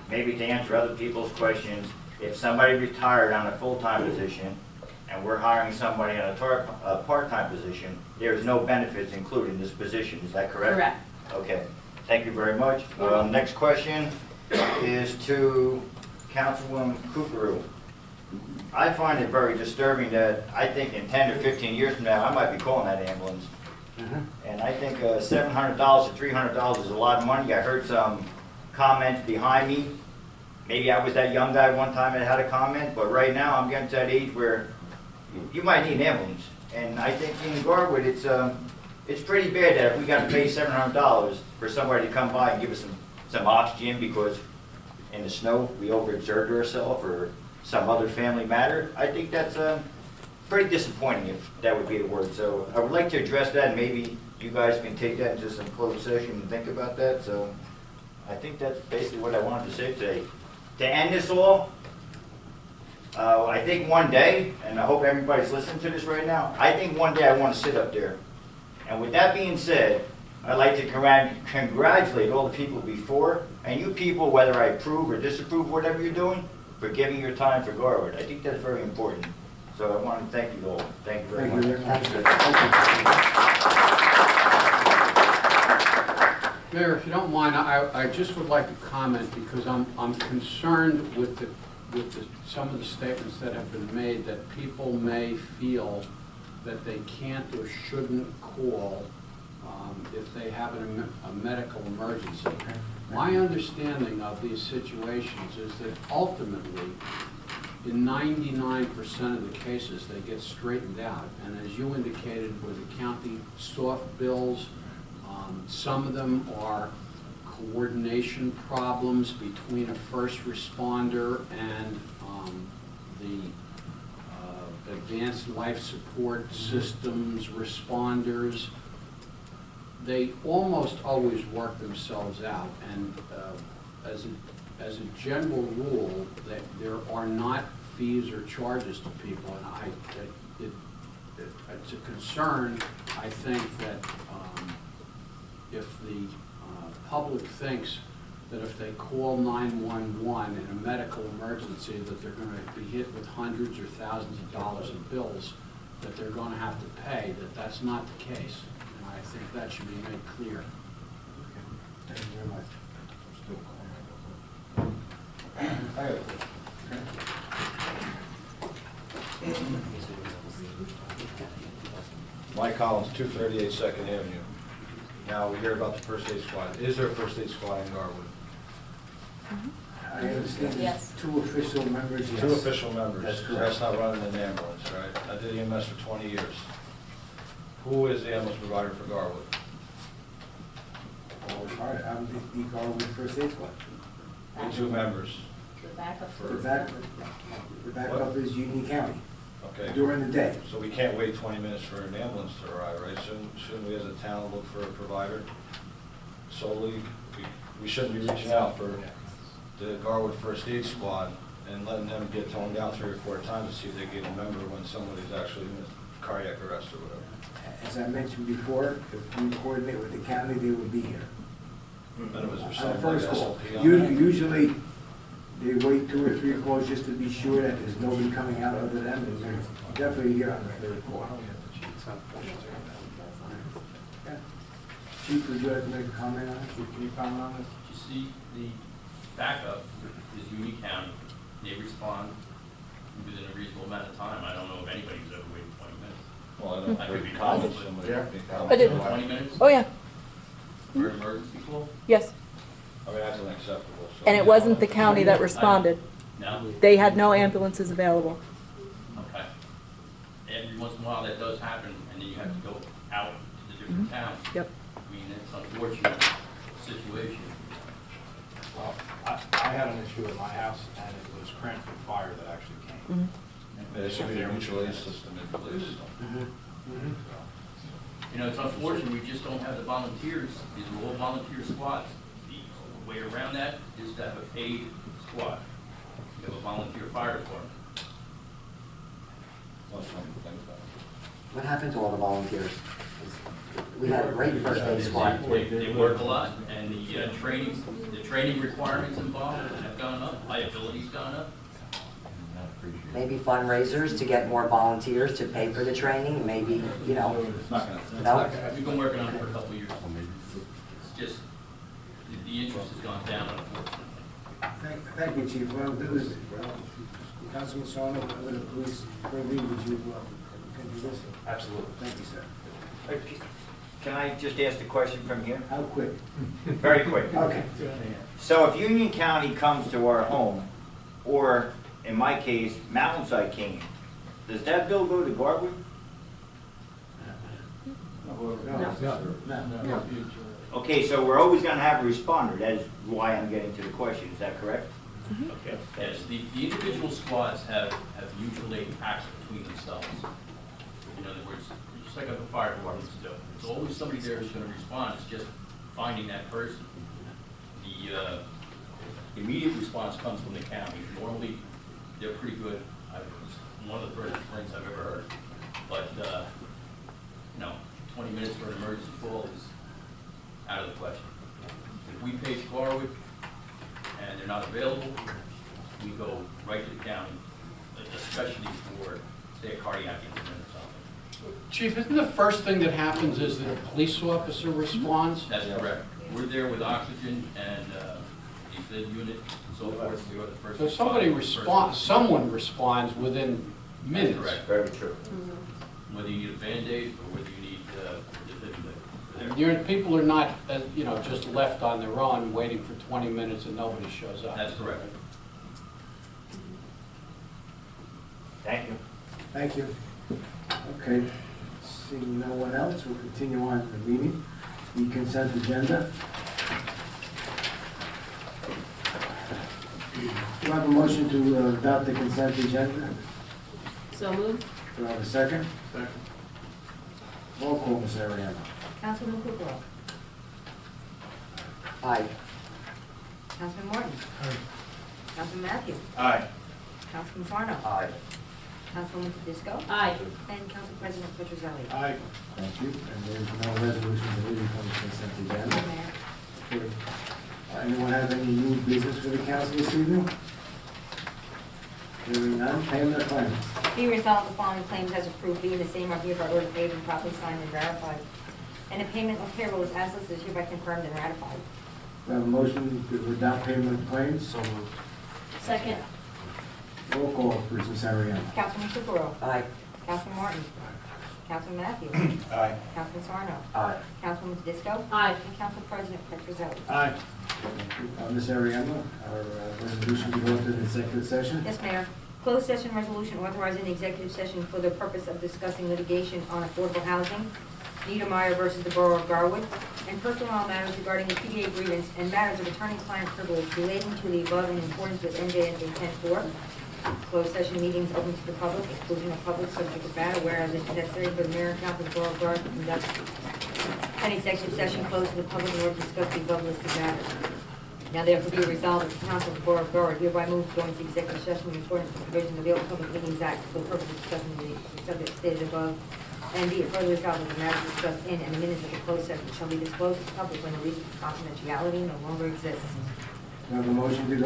maybe to answer other people's questions, if somebody retired on a full-time position and we're hiring somebody on a part-time position, there's no benefits included in this position, is that correct? Correct. Okay, thank you very much. Next question is to Councilwoman Kukuru. I find it very disturbing that I think in 10 or 15 years from now, I might be calling that ambulance. And I think $700 to $300 is a lot of money. I heard some comments behind me. Maybe I was that young guy one time that had a comment, but right now I'm getting to that age where you might need an ambulance. And I think in Garwood, it's pretty bad that if we got to pay $700 for somebody to come by and give us some oxygen because in the snow we overexerted ourselves or some other family matter, I think that's pretty disappointing, if that would be the word. So I would like to address that, and maybe you guys can take that into some closed session and think about that. So I think that's basically what I wanted to say today. To end this all, I think one day, and I hope everybody's listening to this right now, I think one day I want to sit up there. And with that being said, I'd like to congratulate all the people before, and you people, whether I approve or disapprove whatever you're doing, for giving your time for Garwood. I think that's very important. So I want to thank you all. Thank you very much. Mayor, if you don't mind, I just would like to comment because I'm concerned with some of the statements that have been made that people may feel that they can't or shouldn't call if they have a medical emergency. My understanding of these situations is that ultimately in 99% of the cases, they get straightened out. And as you indicated, with the county soft bills, some of them are coordination problems between a first responder and the advanced life support systems responders. They almost always work themselves out, and as a general rule, that there are not fees or charges to people, and it's a concern. I think that if the public thinks that if they call 911 in a medical emergency, that they're going to be hit with hundreds or thousands of dollars in bills that they're going to have to pay, that's not the case. And I think that should be made clear. Thank you very much. I have a question. Mike Collins, 238 Second Avenue. Now, we hear about the first aid squad. Is there a first aid squad in Garwood? I understand Yes. there's 2 official members, yes. 2 official members. That's correct. That's not running an ambulance, right? I did EMS for 20 years. Who is the ambulance provider for Garwood? All right, I'm the Garwood First Aid Squad. The 2 members. The backup. The backup is Union County Okay. during the day. So we can't wait 20 minutes for an ambulance to arrive, right? Shouldn't we as a town look for a provider solely? We shouldn't be reaching out for the Garwood First Aid Squad and letting them get toned down 3 or 4 times to see if they get a member when somebody's actually in a cardiac arrest or whatever. As I mentioned before, if we coordinate with the county, they will be here. None of us are On the saying first like call. SLP on that. Usually, they wait 2 or 3 calls just to be sure that there's nobody coming out other than them, and they're definitely here on the 3rd call. Yeah. Chief, would you like to make a comment on it? Can you comment on this? You see, the backup is Union County. They respond within a reasonable amount of time. I don't know if anybody's ever waited 20 minutes. Well, I don't. I could be Comments, wrong, somebody but- could be Yeah. commenting. 20 minutes? Oh, yeah, For an emergency call? yes. I mean, that's unacceptable. So- And it wasn't the county that responded. No? They had no ambulances available. Okay. Every once in a while that does happen, and then you have to go out to the different towns. Yep. I mean, it's an unfortunate situation. Well, I had an issue at my house, and it was Cranford Fire that actually came. There should be a mutual aid system in place. You know, it's unfortunate, we just don't have the volunteers. These are all volunteer squads. The way around that is to have a paid squad. You have a volunteer fire department. That's something to think about. What happened to all the volunteers? We had a great first aid squad. They work a lot, and the training requirements involved have gone up, liability's gone up. Maybe fundraisers to get more volunteers to pay for the training, maybe, you know. It's not gonna. No? We've been working on it for a couple of years. It's just, the interest has gone down, unfortunately. Thank you, Chief. Well, Councilman Sarno, with the police, would you do this? Absolutely. Thank you, sir. Can I just ask a question from here? How quick? Very quick. Okay. So if Union County comes to our home, or in my case, Mountainside came, does that bill go to Garwood? No. Okay, so we're always gonna have a responder. That is why I'm getting to the question. Is that correct? Okay. Yes, the individual squads have mutual aid pacts between themselves. In other words, just like the fire departments do. There's always somebody there who's gonna respond, it's just finding that person. The immediate response comes from the county. Normally, they're pretty good. It's one of the first things I've ever heard. But, 20 minutes for an emergency call is out of the question. If we page Garwood and they're not available, we go right to the county, especially for, say, a cardiac incident or something. Chief, isn't the first thing that happens is that a police officer responds? That's correct. We're there with oxygen and defib unit and so forth. We are the first. So somebody responds, someone responds within minutes. That's correct. Very true. Whether you need a Band-Aid or whether you need defibrillator. Your people are not, just left on their own waiting for 20 minutes and nobody shows up. That's correct. Thank you. Thank you. Okay, seeing no one else, we'll continue on in the meeting. The consent agenda. Do I have a motion to adopt the consent agenda? So moved. Do I have a second? Second. Roll call, Ms. Ariano. Councilman Kukrow. Aye. Councilman Martin. Councilman Matthews. Aye. Councilman Sarno. Aye. Councilwoman Tedisco. Aye. And Council President Petrozelli. Aye. Thank you. And there's no resolution deleted from the consent agenda. Mayor. Okay. Anyone have any new business for the council this evening? Hearing none, payment of claims. Be resolved, the following claims as approved, being the same are hereby ordered paid and properly signed and verified. And the payment of payroll is as listed is hereby confirmed and ratified. Do I have a motion to adopt payment of claims? So moved. Second. Roll call, please, Ms. Ariano. Councilman Kukrow. Aye. Councilman Martin. Councilman Matthews. Aye. Councilman Sarno. Aye. Councilwoman Tedisco. Aye. And Council President Petrozelli. Aye. Ms. Ariano, our resolution to go into the executive session. Yes, Mayor. Closed session resolution authorizing the executive session for the purpose of discussing litigation on affordable housing, Niedermeyer versus the Borough of Garwood, and personnel matters regarding the PDA grievance and matters of attorney-client privilege relating to the above in accordance with NJSA 10-4. Closed session meetings open to the public, exclusion of public subject to matter, whereas it's necessary for the mayor and council of the Borough of Garwood to conduct an executive session closed to the public in order to discuss the above listed matters. Now therefore be resolved that the council of the Borough of Garwood hereby moves to go into executive session in accordance with the provisions of the Open Public Meetings Act for the purpose of discussing the subject stated above. And be it further resolved that the matters discussed in and the minutes of the closed session shall be disclosed to the public when the reason for confidentiality no longer exists. Do I have a motion to go